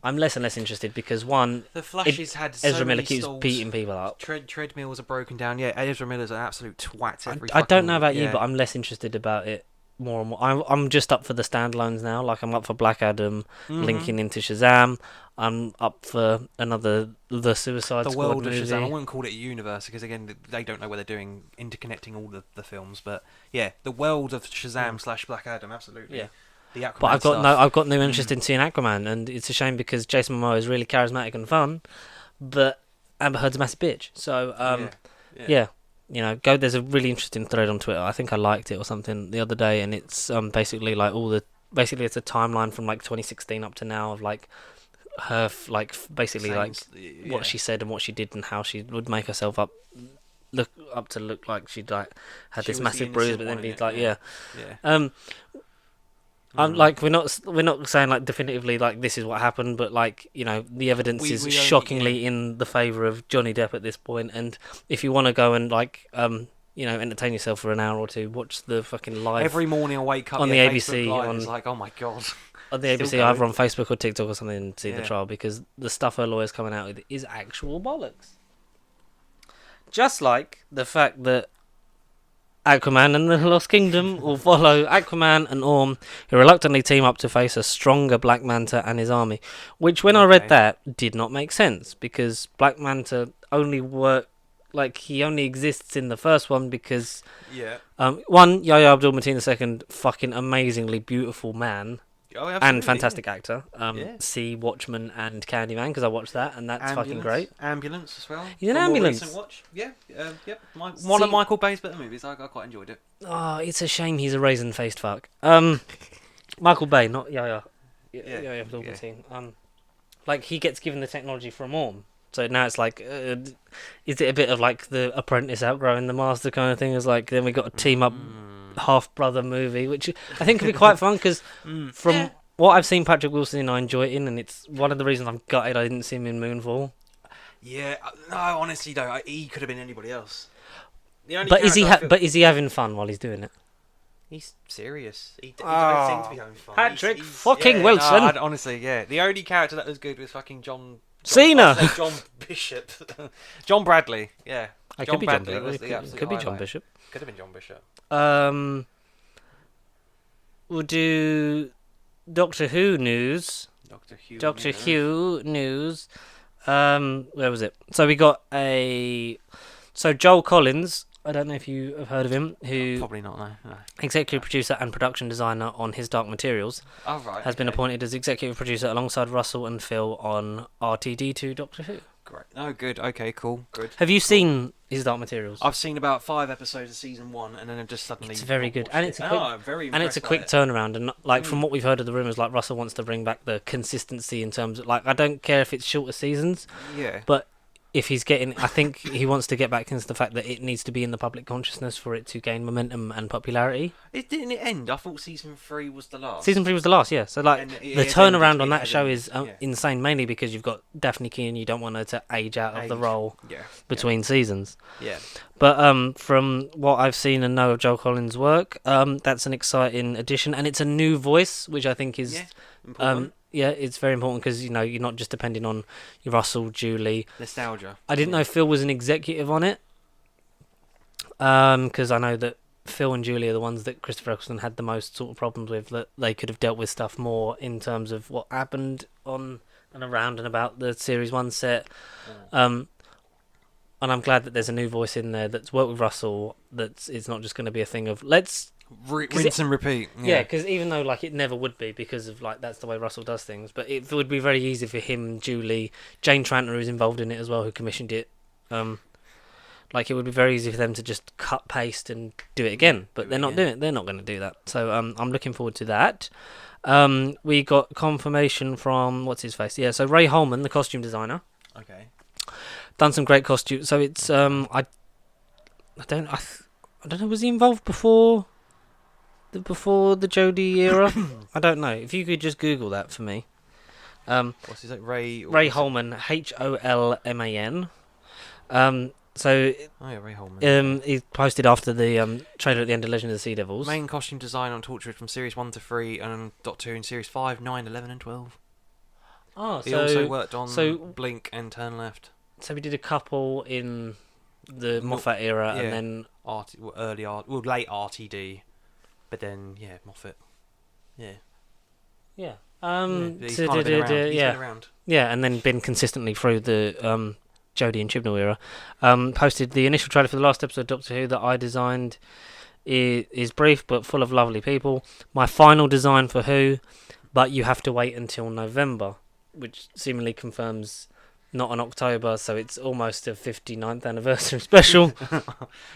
I'm less and less interested because The Flash has had so Ezra Miller many keeps stalls. beating people up. Treadmills are broken down. Yeah, Ezra Miller's an absolute twat. I don't know about you, but I'm less interested about it more and more. I'm just up for the standalones now. Like I'm up for Black Adam linking into Shazam. I'm up for the Suicide The Squad world of movie. Shazam. I wouldn't call it a universe because again they don't know what they're doing, interconnecting all the films. But yeah, the world of Shazam / Black Adam, absolutely. Yeah. The Aquaman But stuff. I've got no interest in seeing Aquaman, and it's a shame because Jason Momoa is really charismatic and fun, but Amber Heard's a massive bitch. So yeah. You know, there's a really interesting thread on Twitter. I think I liked it or something the other day, and it's basically like basically it's a timeline from like 2016 up to now of like her basically what she said and what she did and how she would make herself look like she'd like had this massive bruise, but then be like I'm like we're not saying like definitively like this is what happened, but like you know the evidence is shockingly in the favour of Johnny Depp at this point. And if you want to go and like you know entertain yourself for an hour or two, watch the fucking live every morning. I wake up on the ABC Live, it's like oh my god. On the ABC, either on Facebook or TikTok or something, and see the trial because the stuff her lawyer's coming out with is actual bollocks. Just like the fact that Aquaman and the Lost Kingdom will follow Aquaman and Orm, who reluctantly team up to face a stronger Black Manta and his army. Which, when I read that, did not make sense because Black Manta only he only exists in the first one because one, Yahya Abdul-Mateen II, fucking amazingly beautiful man. And fantastic actor. See Watchmen and Candyman because I watched that and that's fucking great. Ambulance as well. He's an Ambulance. Recent watch. Yeah. One of Michael Bay's better movies. I quite enjoyed it. Oh, it's a shame he's a raisin-faced fuck. Michael Bay, not Yahya. Yahya Abdul-Mateen. Like he gets given the technology from Orm. So now it's like, is it a bit of like the apprentice outgrowing the master kind of thing? It's like then we got a team up half-brother movie, which I think could be quite fun because from what I've seen Patrick Wilson in, I enjoy it in, and it's one of the reasons I'm gutted I didn't see him in Moonfall. Yeah, no, honestly though, he could have been anybody else. But is he having fun while he's doing it? He's serious. He don't seem to be having fun. Patrick fucking Wilson. No, honestly, yeah. The only character that was good was fucking John Cena. John Bishop. John Bradley. Yeah. It could be John Bishop. Could be John Bishop. Could have been John Bishop. We'll do Doctor Who news. Doctor Who news. Where was it? So we got Joel Collins. I don't know if you have heard of him. Who probably not. No. Executive producer and production designer on His Dark Materials. Has been appointed as executive producer alongside Russell and Phil on RTD2 Doctor Who. Great. Oh, good. Okay, cool. Good. Have you seen His Dark Materials? I've seen about 5 episodes of season 1, and then I've just suddenly. It's very good, and it's a quick it. turnaround. And like from what we've heard of the rumors, like Russell wants to bring back the consistency in terms of like I don't care if it's shorter seasons. Yeah. But if he's getting, I think he wants to get back into the fact that it needs to be in the public consciousness for it to gain momentum and popularity. Didn't it end? I thought season 3 was the last. Season 3 was the last, yeah. So like the turnaround on that show is insane, mainly because you've got Daphne Keane. You don't want her to age out of the role between seasons. Yeah. But from what I've seen and know of Joel Collins' work, that's an exciting addition, and it's a new voice, which I think is important. It's very important because you know you're not just depending on your Russell, Julie. Nostalgia. I didn't know Phil was an executive on it, because I know that Phil and Julie are the ones that Christopher Eccleston had the most sort of problems with. That they could have dealt with stuff more in terms of what happened on and around and about the Series 1 set. And I'm glad that there's a new voice in there that's worked with Russell. It's not just going to be a thing of let's. Rinse and repeat. Yeah, because even though like it never would be because of like that's the way Russell does things, but it would be very easy for him, Julie, Jane Tranter, who's involved in it as well, who commissioned it. Like it would be very easy for them to just cut, paste, and do it again, but they're not doing it. They're not going to do that. So I'm looking forward to that. We got confirmation from what's his face? Yeah, so Ray Holman, the costume designer. Okay. Done some great costumes. So it's I don't know. Was he involved before the Jodie era? I don't know. If you could just Google that for me. What's his name? Ray Holman, Holman. So Ray Holman. he posted after the trailer at the end of Legend of the Sea Devils. Main costume design on Torchwood from Series 1 to 3 and Doctor Who in Series 5, 9, 11 and 12. He also worked on Blink and Turn Left. So we did a couple in the Moffat era and then late RTD. But then, yeah, Moffat. Yeah. Yeah. He's kind of been around. He's yeah. been around. Yeah, and then been consistently through the Jodie and Chibnall era. Posted the initial trailer for the last episode of Doctor Who that I designed. Is brief but full of lovely people. My final design for Who, but you have to wait until November, which seemingly confirms not on October, so it's almost a 59th anniversary special.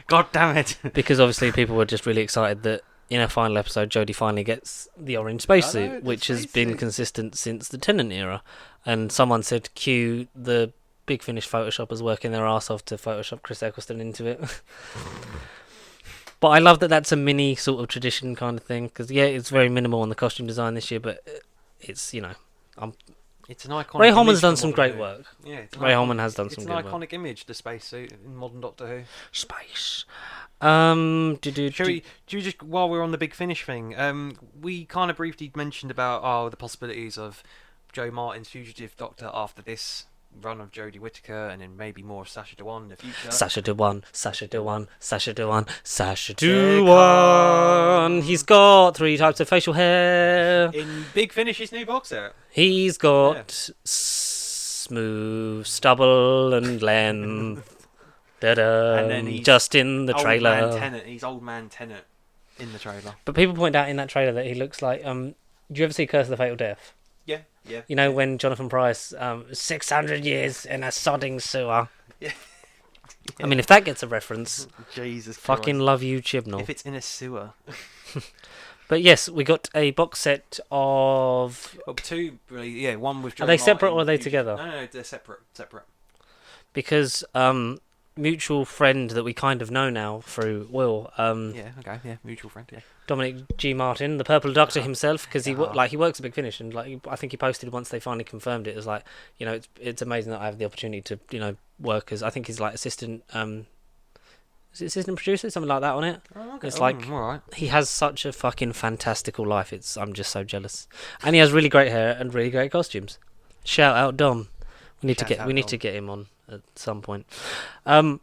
God damn it! Because obviously people were just really excited that in a final episode Jodie finally gets the orange spacesuit, which has been consistent since the Tennant era. And someone said cue the Big Finish Photoshoppers working their arse off to Photoshop Chris Eccleston into it. But I love that that's a mini sort of tradition kind of thing, because it's very minimal on the costume design this year, but it's, it's an iconic. Ray Holman's done some great work. Yeah, Ray Holman has done some good work. It's an iconic image, the spacesuit in modern Doctor Who. Space. Should we just, while we're on the Big Finish thing, we kind of briefly mentioned about the possibilities of Joe Martin's fugitive Doctor after this run of Jodie Whittaker, and then maybe more of Sacha Dhawan in the future. Sacha Dhawan. He's got 3 types of facial hair. In Big Finish's new box set. He's got smooth stubble and length. Da-da. And then he's just in the trailer. He's old man Tennant in the trailer. But people point out in that trailer that he looks like... do you ever see Curse of the Fatal Death? Yeah. You know when Jonathan Pryce, 600 years in a sodding sewer. Yeah. I mean, if that gets a reference, Jesus fucking Christ. love you, Chibnall. If it's in a sewer. But yes, we got a box set of... Well, 2, really, yeah, one with Joe Are they separate Martin, or are they together? No, they're separate. Because mutual friend that we kind of know now through Will, mutual friend, yeah. Dominic G. Martin, the Purple Doctor himself, because he works at Big Finish, and I think he posted once they finally confirmed it as it's amazing that I have the opportunity to work as, I think he's assistant is it assistant producer, something like that on it. Oh, okay. It's all right. he has such a fucking fantastical life. I'm just so jealous, and he has really great hair and really great costumes. Shout out Dom. We need to get him on at some point. And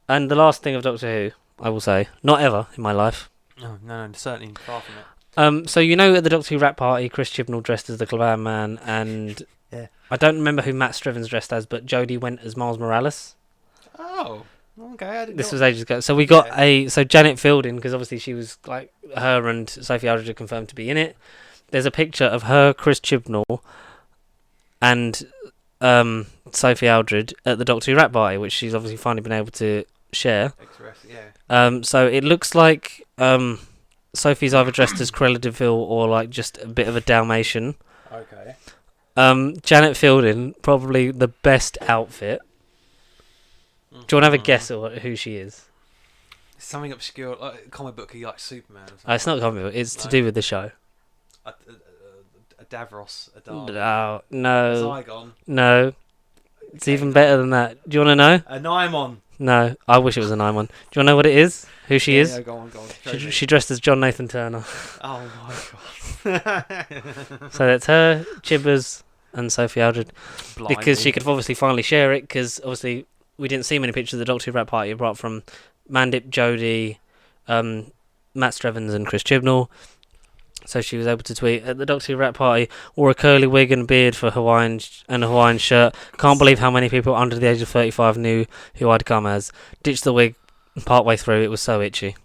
the last thing of Doctor Who, I will say, not ever in my life. No, certainly far from it. So at the Doctor Who rap party, Chris Chibnall dressed as the Clan Man, and I don't remember who Matt Strevens dressed as, but Jodie went as Miles Morales. Oh, okay. This was ages ago. So we got Janet Fielding, because obviously she was her and Sophie Aldred are confirmed to be in it. There's a picture of her, Chris Chibnall, and Sophie Aldred at the Doctor Who rap party, which she's obviously finally been able to share. So it looks like Sophie's either dressed as Cruella de Vil or just a bit of a Dalmatian. Okay. Janet Fielding, probably the best outfit. Do you want to have a guess at who she is? Something obscure, like comic booky, like Superman. Or something. It's not comic book. It's to do with the show. A Davros, a Dar. No. Zygon. No. It's even better than that. Do you want to know? A Naimon. No, I wish it was a Naimon. Do you want to know what it is? Who she is? Yeah, go on. She dressed as John Nathan Turner. Oh my god. So that's her, Chibbers, and Sophie Aldred. Blimey. Because she could obviously finally share it, because obviously we didn't see many pictures of the Doctor Who rap party apart from Mandip, Jodie, Matt Strevens and Chris Chibnall. So she was able to tweet, at the Doctor Who rap party, wore a curly wig and beard for a Hawaiian shirt. Can't believe how many people under the age of 35 knew who I'd come as. Ditched the wig partway through, it was so itchy.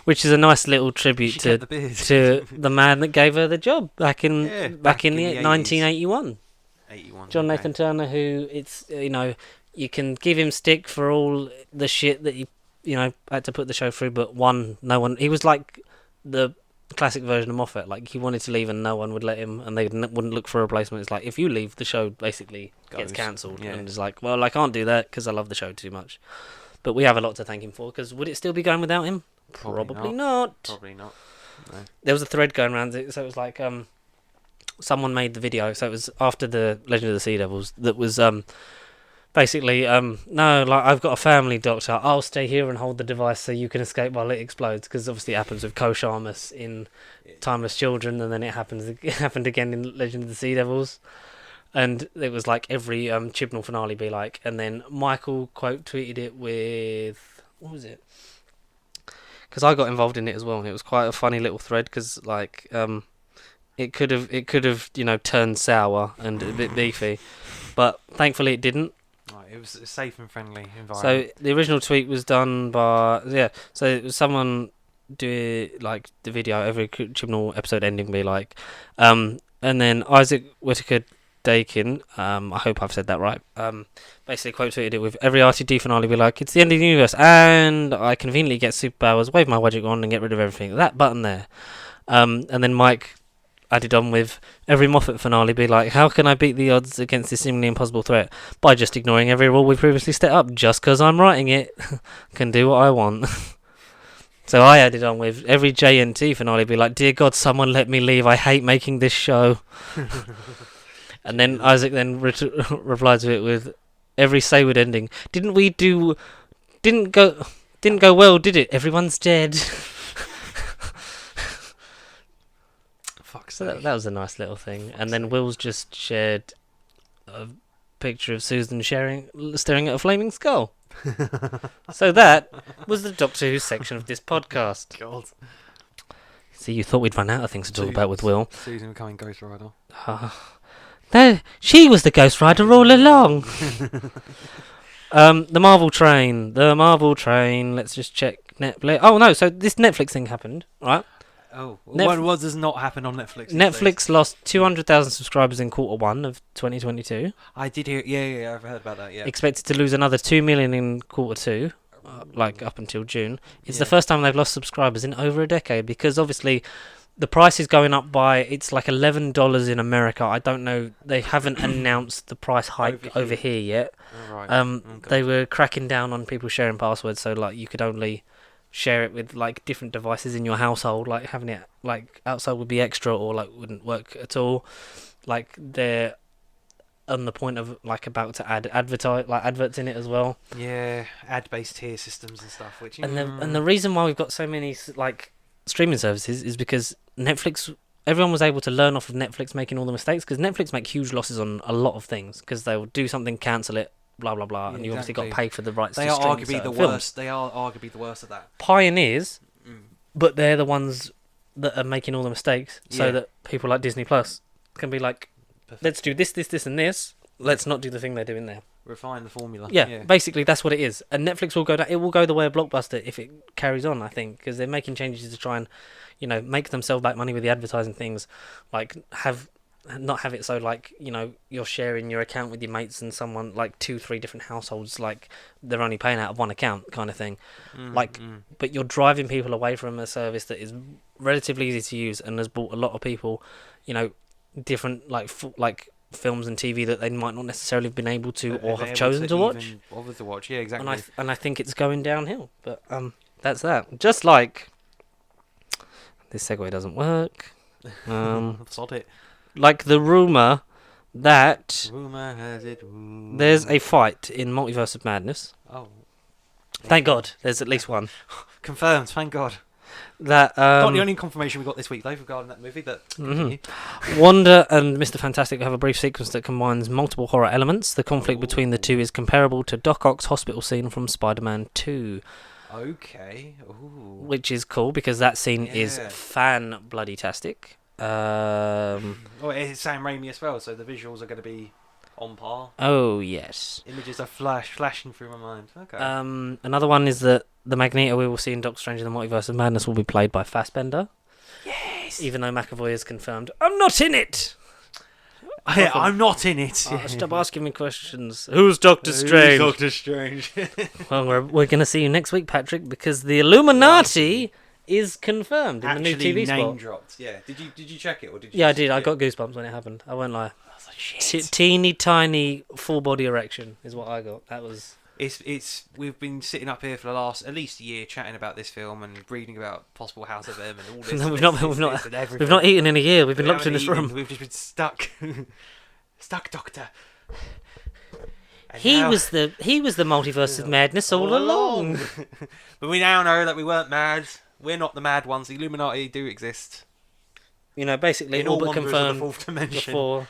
Which is a nice little tribute to the man that gave her the job back in the 1981. John Nathan Turner, who you can give him stick for all the shit that he had to put the show through, but he was like the classic version of Moffat. He wanted to leave and no one would let him, and they wouldn't look for a replacement. It's if you leave, the show basically gets cancelled. Yeah. And it's well, I can't do that because I love the show too much. But we have a lot to thank him for, because would it still be going without him? Probably not. Probably not. No. There was a thread going around, so it was someone made the video, so it was after the Legend of the Sea Devils, that was basically, no, I've got a family, Doctor, I'll stay here and hold the device so you can escape while it explodes, because obviously it happens with Kosharmus in Timeless Children, and then it happened again in Legend of the Sea Devils, and it was every Chibnall finale be and then Michael quote tweeted it with, what was it? because I got involved in it as well, and it was quite a funny little thread because like it could have turned sour and a bit beefy, but thankfully it didn't. Right, it was a safe and friendly environment. So the original tweet was done by so it was someone do like the video every criminal episode ending be like, and then Isaac Whittaker Dakin, I hope I've said that right, basically quote tweeted it with every RTD finale be like, it's the end of the universe and I conveniently get superpowers, wave my magic wand and get rid of everything, that button there. And then Mike added on with every Moffat finale be like, how can I beat the odds against this seemingly impossible threat? By just ignoring every rule we previously set up, just because I'm writing it. Can do what I want. So I added on with every JNT finale be like, dear God, someone let me leave, I hate making this show. And then Isaac then replied to it with every Sayward ending, didn't go well, did it? Everyone's dead. So that was a nice little thing. And then Will's just shared a picture of Susan staring at a flaming skull. So that was the Doctor Who section of this podcast. God. See, you thought we'd run out of things to talk about with Will. Susan becoming Ghost Rider. She was the Ghost Rider all along. The Marvel train. Let's just check Netflix. Oh no, so this Netflix thing happened, right? Oh, what does not happen on Netflix? Netflix lost 200,000 subscribers in Q1 of 2022. I did hear. Yeah, I've heard about that. Yeah. Expected to lose another 2 million in Q2, like up until June. It's the first time they've lost subscribers in over a decade because obviously the price is going up by it's like $11 in America. I don't know. They haven't announced the price hike over here yet. Oh, right. Okay. They were cracking down on people sharing passwords, so like you could only share it with like different devices in your household, like having it like outside would be extra or like wouldn't work at all. Like they're on the point of like about to add adverts in it as well. Yeah, ad-based tier systems and stuff. Which and the reason why we've got so many like streaming services is because Netflix. Everyone was able to learn off of Netflix making all the mistakes because Netflix make huge losses on a lot of things because they'll do something, cancel it, blah blah blah, and you obviously got to pay for the rights. They to are stream arguably the films. worst. They are arguably the worst of that. Pioneers, but they're the ones that are making all the mistakes, so that people like Disney Plus can be like, let's do this, and this. Let's not do the thing they're doing there. Refine the formula. Yeah, basically that's what it is. And Netflix will go down. It will go the way of Blockbuster if it carries on. I think because they're making changes to try and, make themselves back money with the advertising things, like not have it so like you're sharing your account with your mates and someone like 2-3 different households, like they're only paying out of one account kind of thing, but you're driving people away from a service that is relatively easy to use and has brought a lot of people different like films and TV that they might not necessarily have been able to or have chosen to watch. Yeah, exactly. And I think it's going downhill, but that's that. Just like this segue doesn't work. Sod it. Like the rumour that Rumour has it. there's a fight in Multiverse of Madness. Oh. Thank God, there's at least one. Confirmed, thank God. That Not the only confirmation we got this week, though, regarding that movie. But Wanda and Mr. Fantastic have a brief sequence that combines multiple horror elements. The conflict between the two is comparable to Doc Ock's hospital scene from Spider-Man 2. Okay. Ooh. Which is cool because that scene is fan-bloody-tastic. It's Sam Raimi as well, so the visuals are going to be on par. Oh, yes. Images are flashing through my mind. Okay. Another one is that the Magneto we will see in Doctor Strange in the Multiverse of Madness will be played by Fassbender. Yes! Even though McAvoy has confirmed, I'm not in it! I'm not in it. Stop asking me questions. Who's Doctor Strange? Doctor Strange. Well, we're going to see you next week, Patrick, because the Illuminati is confirmed in the new TV spot. Name dropped. Yeah. Did you check it or did you? Yeah, I did. I got goosebumps when it happened. I won't lie. I was like, shit. Teeny tiny full body erection is what I got. That was. It's we've been sitting up here for the last at least a year chatting about this film and reading about possible House of M and all this. No, we've not eaten in a year. We've been locked in this room. We've just been stuck, Doctor. And he was the Multiverse of Madness all along. But we now know that we weren't mad. We're not the mad ones. The Illuminati do exist. Basically in all all but confirmed confirmed the fourth dimension. before.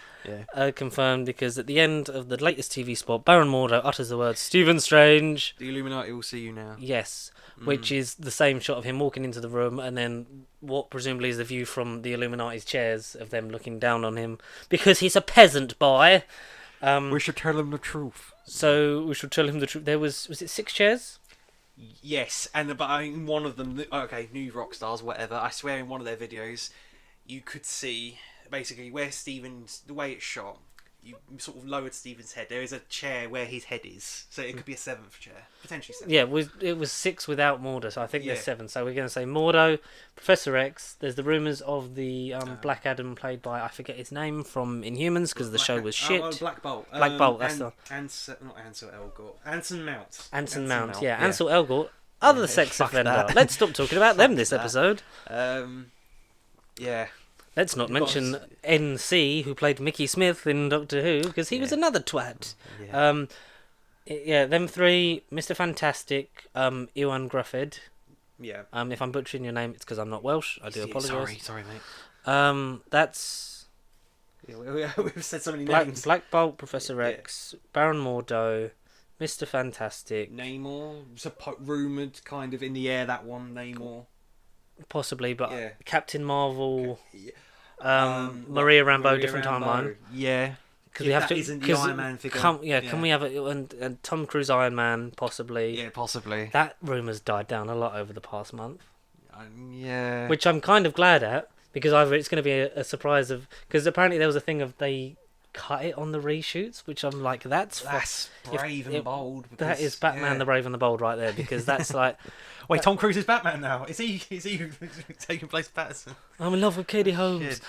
confirmed, because at the end of the latest TV spot, Baron Mordo utters the words "Stephen Strange." The Illuminati will see you now. Yes, which is the same shot of him walking into the room, and then what presumably is the view from the Illuminati's chairs of them looking down on him, because he's a peasant boy. We should tell him the truth. So we should tell him the truth. There was it 6 chairs? Yes, but in one of them, new rock stars, whatever. I swear, in one of their videos, you could see basically where the way it's shot. You sort of lowered Stephen's head. There is a chair where his head is, so it could be a 7th chair, potentially 7th. Yeah, it was 6 without Mordo, so I think there's 7. So we're going to say Mordo, Professor X. There's the rumours of the Black Adam played by, I forget his name, from Inhumans, because the show was shit. Black Bolt. Black Bolt. That's not Ansel Elgort. Anson Mount. Anson Mount. Yeah, Ansel Elgort. Other sex offender. Let's stop talking about them this episode. Yeah. Let's not mention NC, who played Mickey Smith in Doctor Who, because he was another twat. Yeah. Them 3, Mr. Fantastic, Ewan Gruffhead. Yeah. If I'm butchering your name, it's because I'm not Welsh. I do apologise. Sorry, mate. That's... Yeah, we've said so many names. Black Bolt, Professor X, Baron Mordo, Mr. Fantastic. Namor. It's rumoured kind of in the air, that one, Namor. Possibly, but Captain Marvel... Maria Rambeau, different timeline. Yeah, because we have to. Isn't the Iron Man figure? Can we have it? And Tom Cruise Iron Man, possibly. Yeah, possibly. That rumour's died down a lot over the past month. Yeah. Which I'm kind of glad at, because either it's going to be a surprise of, because apparently there was a thing of they cut it on the reshoots, which I'm like, that's brave and bold. Because, that is Batman the Brave and the Bold right there, because that's like. Wait, Tom Cruise is Batman now. Is he taking place Patterson? I'm in love with Katie Holmes.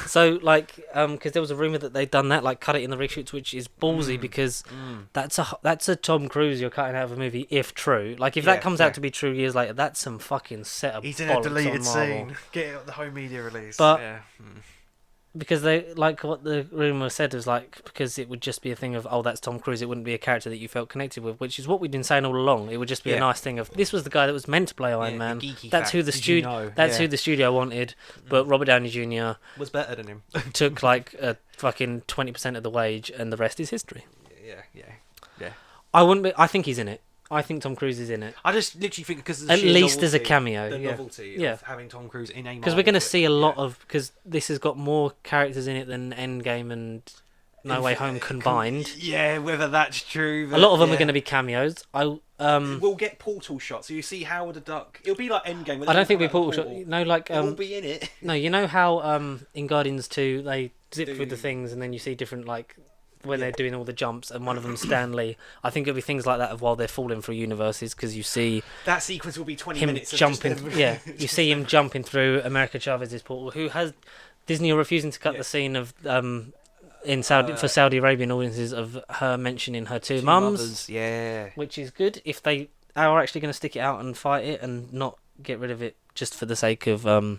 So like, because there was a rumor that they'd done that, like cut it in the reshoots, which is ballsy because that's a Tom Cruise you're cutting out of a movie if true. Like if that comes out to be true years later, that's some fucking set of. He's in a deleted scene. Get it at the home media release. But because they, like what the rumour said was like, because it would just be a thing of, oh, that's Tom Cruise, it wouldn't be a character that you felt connected with, which is what we'd been saying all along. It would just be a nice thing of, this was the guy that was meant to play Iron Man. That's who the studio wanted, but Robert Downey Jr. was better than him. Took like a fucking 20% of the wage, and the rest is history. Yeah. I think he's in it. I think Tom Cruise is in it. I just literally think because of at least as a cameo, the novelty of having Tom Cruise in a, because we're going to see a lot of, because this has got more characters in it than Endgame and No Way Home combined. Yeah, whether that's true. A lot of them are going to be cameos. We'll get portal shots, so you see Howard the Duck. It'll be like Endgame. I don't think it'll be portal shot. No, like it will be in it. No, you know how in Guardians 2 they zip through the things and then you see different like. When they're doing all the jumps, and one of them Stanley. I think it'll be things like that of while they're falling through universes, because you see that sequence will be 20 him minutes jumping. You see him jumping through America Chavez's portal. Who has Disney are refusing to cut the scene of in Saudi for Saudi Arabian audiences of her mentioning her two mums. Yeah, which is good if they are actually going to stick it out and fight it and not get rid of it just for the sake of a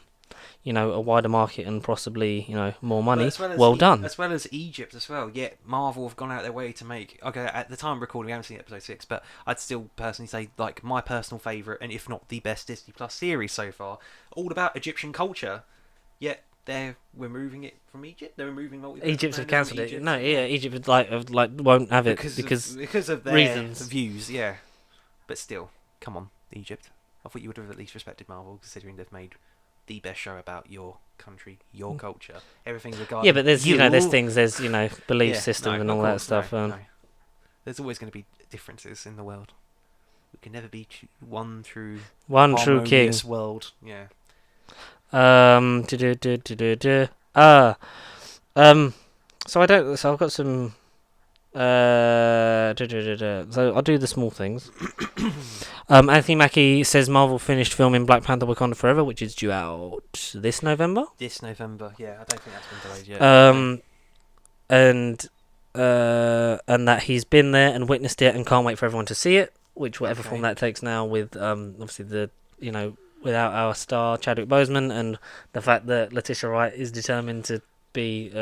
wider market and possibly, more money. Well done. As well as Egypt as well. Yeah, Marvel have gone out their way to make... Okay, at the time of recording, we haven't seen episode 6, but I'd still personally say, like, my personal favourite, and if not the best Disney Plus series so far, all about Egyptian culture. Yet, they're removing it from Egypt? They're removing... Egypt have cancelled it. No, Egypt won't have it because of their reasons. Views, yeah. But still, come on, Egypt. I thought you would have at least respected Marvel, considering they've made... the best show about your country, your culture, everything regarding. Yeah, but there's there's things, there's belief system and all that stuff. No. There's always going to be differences in the world. We can never be one true king world. Yeah. So I've got some. So I'll do the small things. Anthony Mackie says Marvel finished filming Black Panther: Wakanda Forever, which is due out this November. Yeah, I don't think that's been delayed yet. And that he's been there and witnessed it and can't wait for everyone to see it, which whatever form that takes now, with obviously the without our star Chadwick Boseman, and the fact that Letitia Wright is determined to be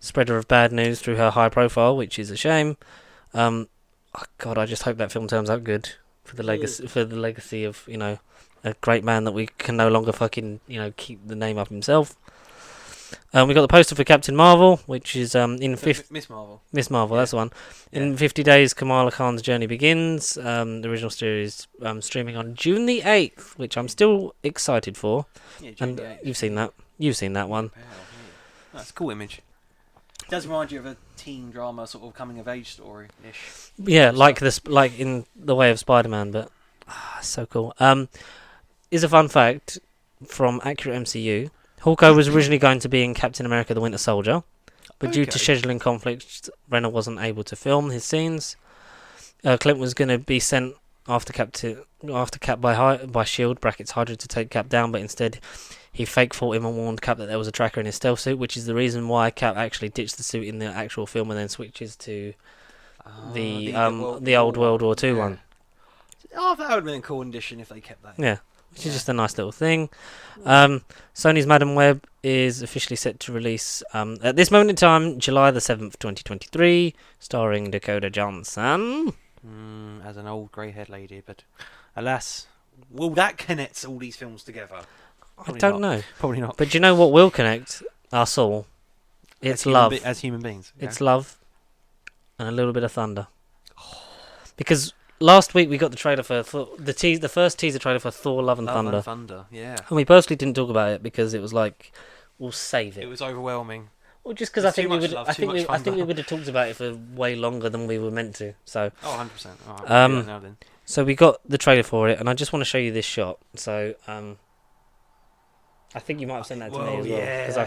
spreader of bad news through her high profile, which is a shame. God, I just hope that film turns out good for the legacy of a great man that we can no longer fucking keep the name up himself. We got the poster for Captain Marvel, which is in Miss Marvel. Miss Marvel. Yeah. That's the one. Yeah. In 50 days, Kamala Khan's journey begins. The original series streaming on June the 8th, which I'm still excited for. Yeah, And June the 8th. you've seen that. You've seen that one. That's a cool image. It does remind you of a teen drama sort of coming of age story ish. Yeah, like in the way of Spider-Man, but so cool. Is a fun fact from Accurate MCU. Hawkeye was originally going to be in Captain America: The Winter Soldier, but due to scheduling conflicts, Renner wasn't able to film his scenes. Clint was going to be sent after Cap by Shield (brackets Hydra) to take Cap down, but instead he fake fought him and warned Cap that there was a tracker in his stealth suit, which is the reason why Cap actually ditched the suit in the actual film and then switches to the old World War II one. Oh, that would have been a cool addition if they kept that. Yeah, which is just a nice little thing. Sony's Madam Web is officially set to release at this moment in time, July the 7th, 2023, starring Dakota Johnson. As an old grey-haired lady, but alas, will that connect all these films together? I don't know. Probably not. But do you know what will connect us all? It's love. As human beings. Yeah. It's love and a little bit of thunder. Because last week we got the trailer for the first teaser trailer for Thor: Love and Thunder. Yeah. And we personally didn't talk about it because it was like, we'll save it. It was overwhelming. Well, just because I think we would have talked about it for way longer than we were meant to. So. Oh, 100%. All right, now then. So we got the trailer for it, and I just want to show you this shot. So I think you might have sent that to me as well.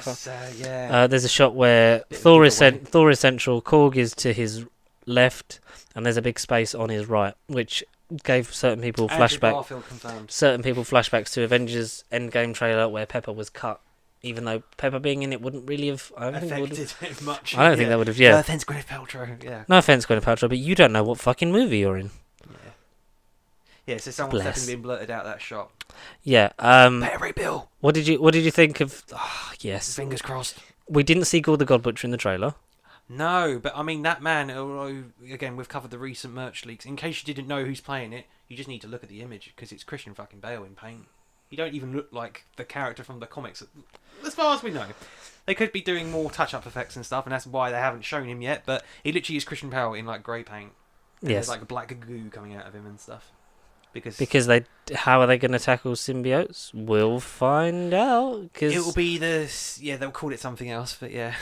Yeah. There's a shot where Thor is central, Korg is to his left, and there's a big space on his right, which gave certain people flashbacks to Avengers Endgame trailer where Pepper was cut. Even though Pepper being in it wouldn't really have affected it much. I don't think that would have. Yeah. No offense, Gwyneth Paltrow. Yeah. No offense, Gwyneth Paltrow, but you don't know what fucking movie you're in. Yeah. So someone's definitely been blurted out that shot. Yeah. Better Bill. What did you think of? Oh, yes. Fingers crossed. We didn't see Gore the God Butcher in the trailer. No, but I mean that man. Although again, we've covered the recent merch leaks. In case you didn't know who's playing it, you just need to look at the image because it's Christian fucking Bale in paint. He don't even look like the character from the comics, as far as we know. They could be doing more touch-up effects and stuff, and that's why they haven't shown him yet. But he literally is Christian Bale in like grey paint. And there's like black goo coming out of him and stuff. Because how are they going to tackle symbiotes? We'll find out. Cause it will be they'll call it something else, but yeah.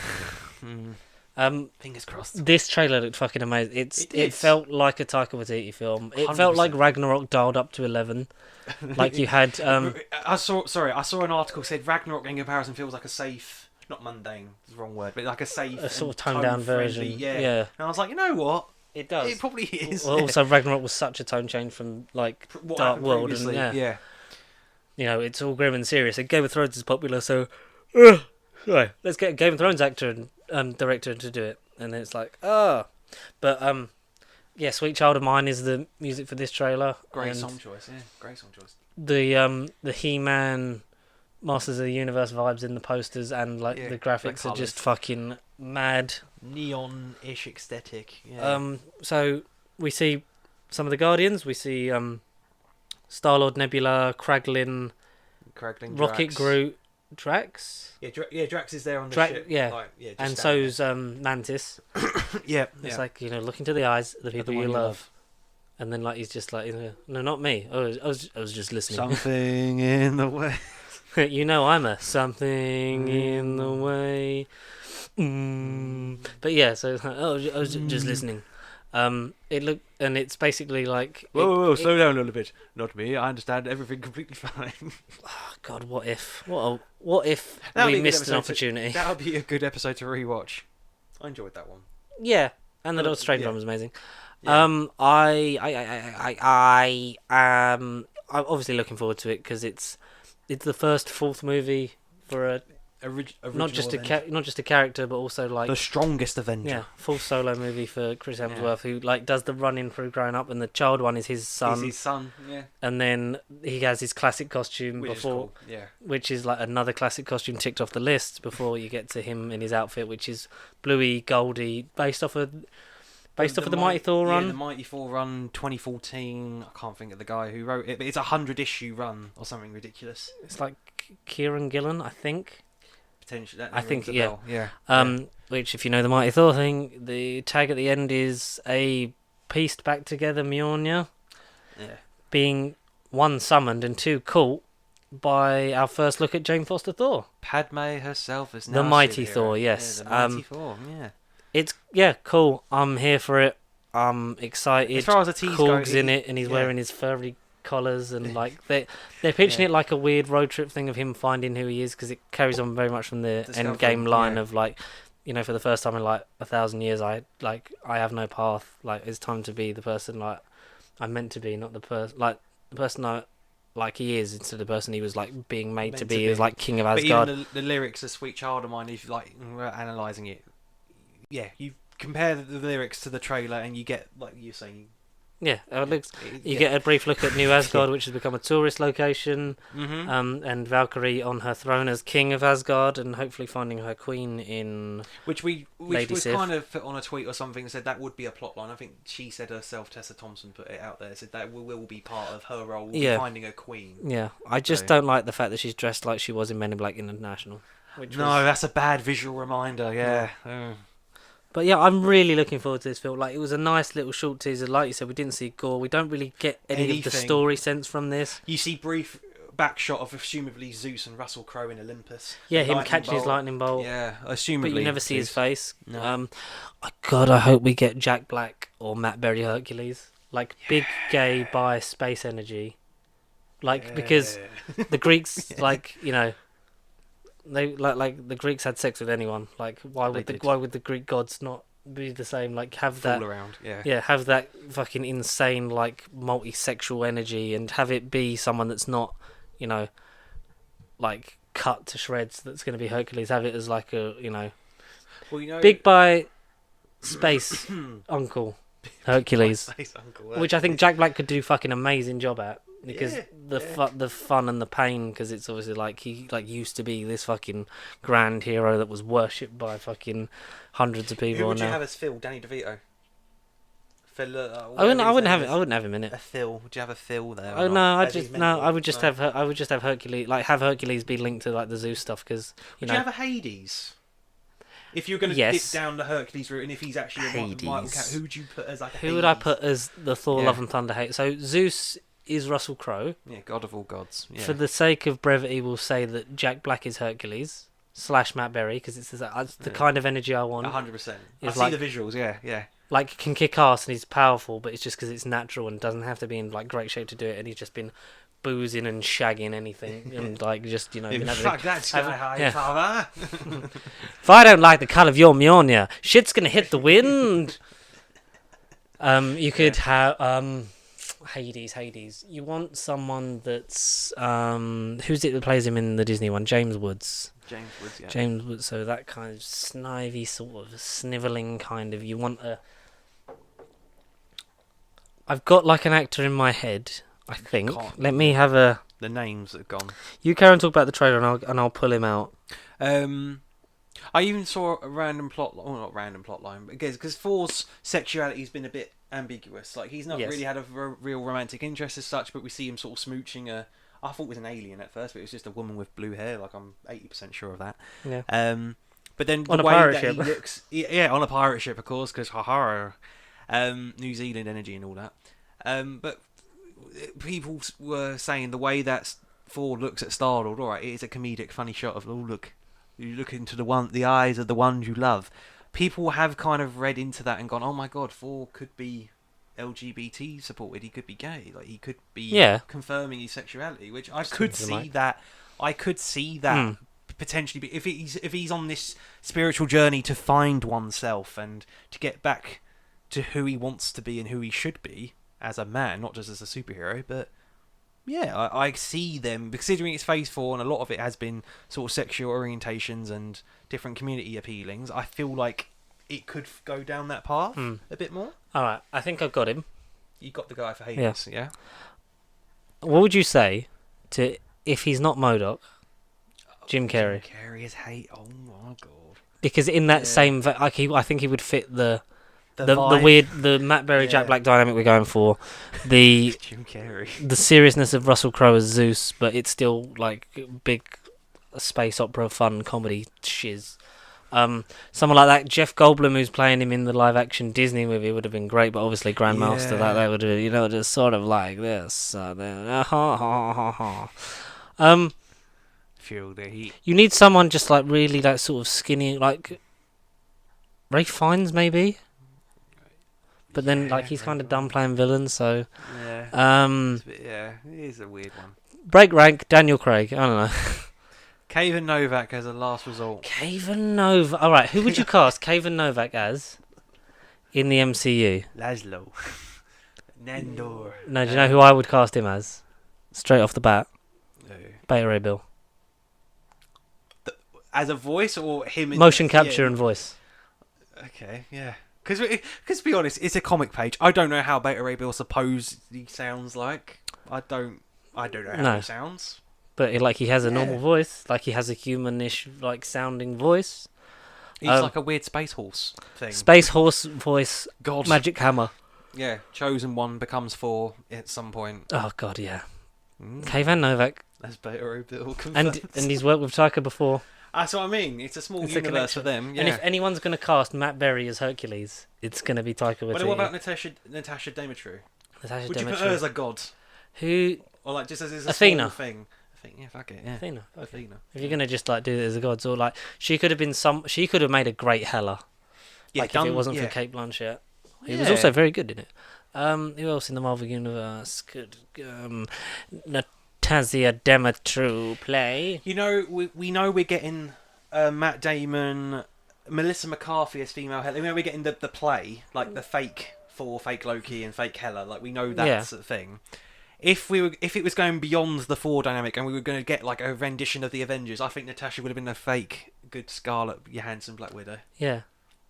Fingers crossed. This trailer looked fucking amazing. It felt like a Taika Waititi film. It 100%. Felt like Ragnarok dialed up to 11. Like you had. I saw an article said Ragnarok in comparison feels like a safe, not mundane, is the wrong word, but like a safe, a sort of toned down version. Yeah. And I was like, you know what? It does. It probably is. Well, also, Ragnarok was such a tone change from like Dark World, and yeah. You know, it's all grim and serious. And Game of Thrones is popular, so sorry, let's get a Game of Thrones actor and director to do it, and it's like but yeah, Sweet Child of Mine is the music for this trailer. Great song choice. The He-Man Masters of the Universe vibes in the posters and like the graphics are just fucking mad. Neon-ish aesthetic. Yeah. So we see some of the Guardians. We see Star-Lord, Nebula, Kraglin, Rocket, Drax. Groot, Drax. Yeah, Drax is there on the ship. Yeah, and so's Mantis. Yeah, it's like, you know, look into the eyes of the people you love. And then like he's just like, no, not me. I was just listening. Something in the way. You know, I'm a something in the way. But yeah, so I was just listening. It looked, and it's basically like whoa, slow down a little bit. Not me. I understand everything completely fine. Oh, God, what if? What if we missed an opportunity? That would be a good episode to rewatch. I enjoyed that one. Yeah, and the Doctor Strange one was amazing. Yeah. I'm obviously looking forward to it because it's the fourth movie for a not just a character, but also like the strongest Avenger. Yeah, full solo movie for Chris Hemsworth, who like does the run-in through growing up, and the child one is his son. He's his son, yeah. And then he has his classic costume which is like another classic costume ticked off the list before you get to him in his outfit, which is bluey, goldy, based off of the Mighty Thor run. Yeah, the Mighty Thor run, 2014. I can't think of the guy who wrote it, but it's a 100-issue run or something ridiculous. It's like Kieran Gillen, I think. potentially. That I think, rings a bell. Yeah. Which, if you know the Mighty Thor thing, the tag at the end is a pieced back together Mjolnir Yeah. being one summoned and two caught by our first look at Jane Foster Thor. Padme herself is now The a Mighty superhero. Thor, yes. Yeah, the Mighty Thor, It's cool. I'm here for it. I'm excited. As far as the tease Korg's goes, in it, and he's wearing his furry collars, and like they're pitching Yeah. it like a weird road trip thing of him finding who he is, because it carries on very much from the Discovery, end game line yeah. of like, you know, for the first time in like 1,000 years, I have no path. Like, it's time to be the person like I'm meant to be, not the person like he is, instead of the person he was like being made to be. He was like king of Asgard. But even the lyrics of "Sweet Child of Mine," if like we're analysing it, you compare the lyrics to the trailer, and you get, like you're saying. Yeah, it looks. You get a brief look at New Asgard, which has become a tourist location, and Valkyrie on her throne as king of Asgard, and hopefully finding her queen in. Which Lady was Sif. kind of put on a tweet or something, said that would be a plot line. I think she said herself, Tessa Thompson put it out there, said that will be part of her role, finding a queen. Yeah, I just don't like the fact that she's dressed like she was in Men in Black International. That's a bad visual reminder. Yeah. But yeah, I'm really looking forward to this film. Like, it was a nice little short teaser. Like you said, we didn't see gore. We don't really get any of the story sense from this. You see brief back shot of presumably Zeus and Russell Crowe in Olympus. Yeah, him catching his lightning bolt. Yeah, assumably. But you never see his face. No. God, I hope we get Jack Black or Matt Berry Hercules. Like, big gay bi space energy. Like, because the Greeks, like, you know, they like the Greeks had sex with anyone. Like, why would the Greek gods not be the same? Like, have that all around. have that fucking insane like multi-sexual energy, and have it be someone that's not, you know, like cut to shreds. That's going to be Hercules. Have it as like a, you know, big by space uncle Hercules, Space Uncle, which I think Jack Black could do fucking amazing job at. Because the fun and the pain, because it's obviously like he like used to be this fucking grand hero that was worshipped by fucking hundreds of people. Who would you now have as Phil? Danny DeVito. Phil. I wouldn't have him in it. A Phil. Would you have a Phil there? Oh no, I would just have Hercules, like have Hercules be linked to like the Zeus stuff, because Would you have a Hades? If you're going to dip down the Hercules route, and if he's actually a Michael Cavill, who would you put as like a Hades? Who would I put as the Thor Love and Thunder hate? So Zeus is Russell Crowe. Yeah, god of all gods. Yeah. For the sake of brevity, we'll say that Jack Black is Hercules / Matt Berry, because it's the kind of energy I want. 100%. I It's see like- the visuals. Yeah. Like, can kick ass and he's powerful, but it's just because it's natural and doesn't have to be in like great shape to do it, and he's just been boozing and shagging anything and like just, you know, been having Fuck that sky high, father. if I don't like the colour of your Mjolnir, shit's gonna hit the wind. You could have Hades. You want someone that's who's it that plays him in the Disney one? James Woods. James Woods. So that kind of snivy, sort of snivelling kind of. You want a. I've got like an actor in my head. I think. Let me have a. The names are gone. You carry on talk about the trailer, and I'll pull him out. I even saw a random plot, well, not random plot line, but because Thor's sexuality has been a bit ambiguous. Like, he's not really had a real romantic interest as such, but we see him sort of smooching I thought it was an alien at first, but it was just a woman with blue hair. Like, I'm 80% sure of that. Yeah. But then on the a way pirate that ship. he looks, on a pirate ship, of course, because New Zealand energy and all that. But people were saying the way that Thor looks at Star-Lord, alright, it is a comedic, funny shot of, oh look, you look into the eyes of the ones you love. People have kind of read into that and gone, oh my god, Thor could be LGBT supported, he could be gay, like he could be confirming his sexuality, which I could see that potentially be, if he's on this spiritual journey to find oneself and to get back to who he wants to be and who he should be as a man, not just as a superhero. But yeah, I see them, considering it's Phase 4 and a lot of it has been sort of sexual orientations and different community appealings. I feel like it could go down that path a bit more. Alright, I think I've got him. You got the guy for Hades, yeah? What would you say to if he's not MODOK, Jim Carrey? Jim Carrey is oh my god. Because in that same, I think he would fit the vibe. weird, the Matt Berry Jack Black dynamic we're going for, the Jim Carrey, the seriousness of Russell Crowe as Zeus, but it's still like big a space opera fun comedy shiz. Someone like that, Jeff Goldblum, who's playing him in the live action Disney movie, would have been great. But obviously, Grandmaster, that would have, just sort of like this. Feel the heat. You need someone just like really like sort of skinny, like Ray Fiennes maybe. But then like he's kind of done playing villains, so it is a weird one. break rank Daniel Craig. I don't know. Cavill Novak as a last resort. Cavill Novak. All right, who would you cast Cavill Novak as in the MCU? Laszlo. Nandor. No, do you know who I would cast him as? Straight off the bat, No. Beta Ray Bill. As a voice or him? Motion capture and voice. Okay, yeah. Because to be honest, it's a comic page. I don't know how Beta Ray Bill supposedly sounds like. I don't know how he sounds. But he has a normal voice, like he has a humanish like sounding voice. He's like a weird space horse thing. Space horse voice. God. Magic hammer. Yeah, chosen one becomes 4 at some point. Oh god, yeah. Cavill Novak. That's Beta Ray Bill. And he's worked with Taika before. That's what I mean. It's a small universe for them. Yeah. And if anyone's going to cast Matt Berry as Hercules, it's going to be Taika Waititi. But what about Natasha Demetriou? Would you put her as a god? Who? Or like just as a Athena. small thing? Yeah, fuck it. Yeah. Athena. Okay. Athena. If you're going to just like do it as a god, or like she could have been she could have made a great Hela. Yeah, like if it wasn't for Kate Blanchett. He was also very good in it. Who else in the Marvel Universe could Natasha Demetriou play? You know, we know we're getting Matt Damon, Melissa McCarthy as female Hela. We know we're getting the play, like the fake Thor, fake Loki, and fake Hela. Like we know that's a thing. If it was going beyond the Thor dynamic and we were going to get like a rendition of the Avengers, I think Natasha would have been a fake good Scarlet Johansson Black Widow. Yeah.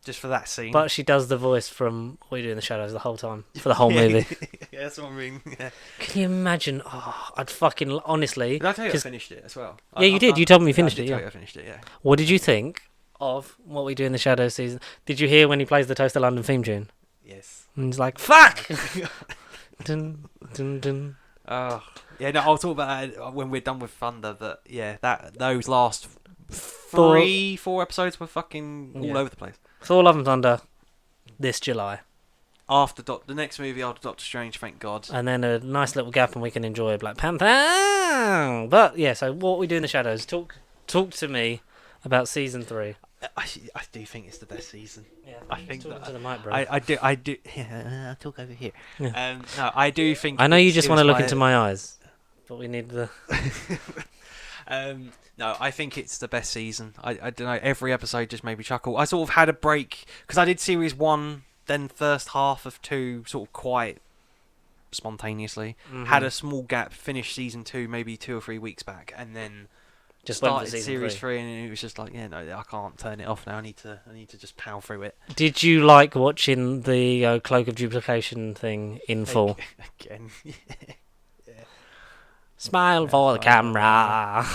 Just for that scene. But she does the voice from What You Do in the Shadows the whole time. For the whole movie. Yeah, that's what I mean. Yeah. Can you imagine? Oh, I'd fucking... Honestly... Did I tell you I finished it as well? Yeah, you did. You told me you finished it, I finished it, yeah. What did you think of What We Do in the Shadows season? Did you hear when he plays the Toast of London theme tune? Yes. And he's like, fuck! Dun, dun, dun. Oh. Yeah, no, I'll talk about that when we're done with Thunder, but yeah, those last 4 episodes were fucking all over the place. Thor Love and Thunder this July. After the next movie after Doctor Strange, thank God. And then a nice little gap and we can enjoy Black Panther. But yeah, so What We Do in the Shadows. Talk to me about season 3. I do think it's the best season. Yeah, I think that to the mic, bro. I do. Yeah, I'll talk over here. Yeah. No, I do think. I know you just want to look into my eyes, but we need the. No, I think it's the best season. I don't know. Every episode just made me chuckle. I sort of had a break because I did series 1, then first half of 2, sort of quite spontaneously. Mm-hmm. Had a small gap. Finished season 2 maybe 2 or 3 weeks back, and then. Just started series 3 and it was just like, yeah, no, I can't turn it off now. I need to just power through it. Did you like watching the Cloak of Duplication thing in full? Again, yeah. Smile for the camera.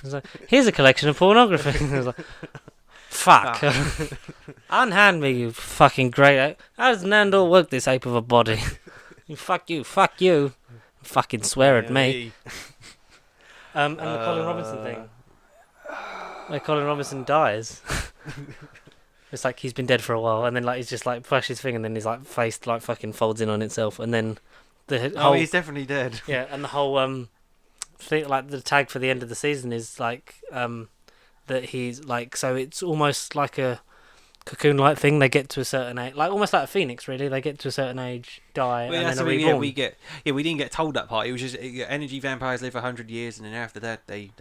Like, here's a collection of pornography. I was like, fuck. Unhand me, you fucking great. How does Nandor work this ape of a body? Fuck you. Fucking swear at me. And the Colin Robinson thing. Where Colin Robinson dies. It's like he's been dead for a while, and then like he's just like flashes his thing, and then his like face like fucking folds in on itself, and then the whole, he's definitely dead. Yeah, and the whole thing, like the tag for the end of the season is like that he's like, so it's almost like a cocoon-like thing. They get to a certain age, like almost like a phoenix, really. They get to a certain age, die, and then are reborn. We didn't get told that part. It was just energy vampires live 100 years, and then after that they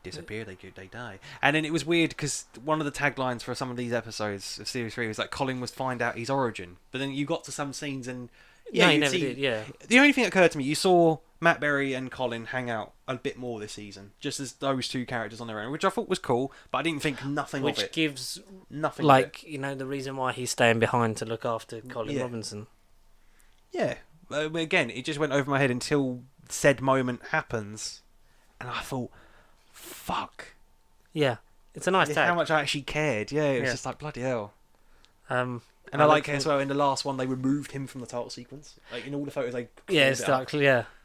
disappear. They die. And then it was weird because one of the taglines for some of these episodes of series 3 was like Colin was find out his origin, but then you got to some scenes and no, you never did. Yeah. The only thing that occurred to me, you saw Matt Berry and Colin hang out a bit more this season, just as those two characters on their own, which I thought was cool, but I didn't think nothing of it. Which gives nothing, like the reason why he's staying behind to look after Colin Robinson. Yeah, again, it just went over my head until said moment happens, and I thought, "Fuck." Yeah, it's a nice tag. How much I actually cared. Yeah, it was just like bloody hell. And I like as well, in the last one, they removed him from the title sequence. Like, in all the photos, it's like, it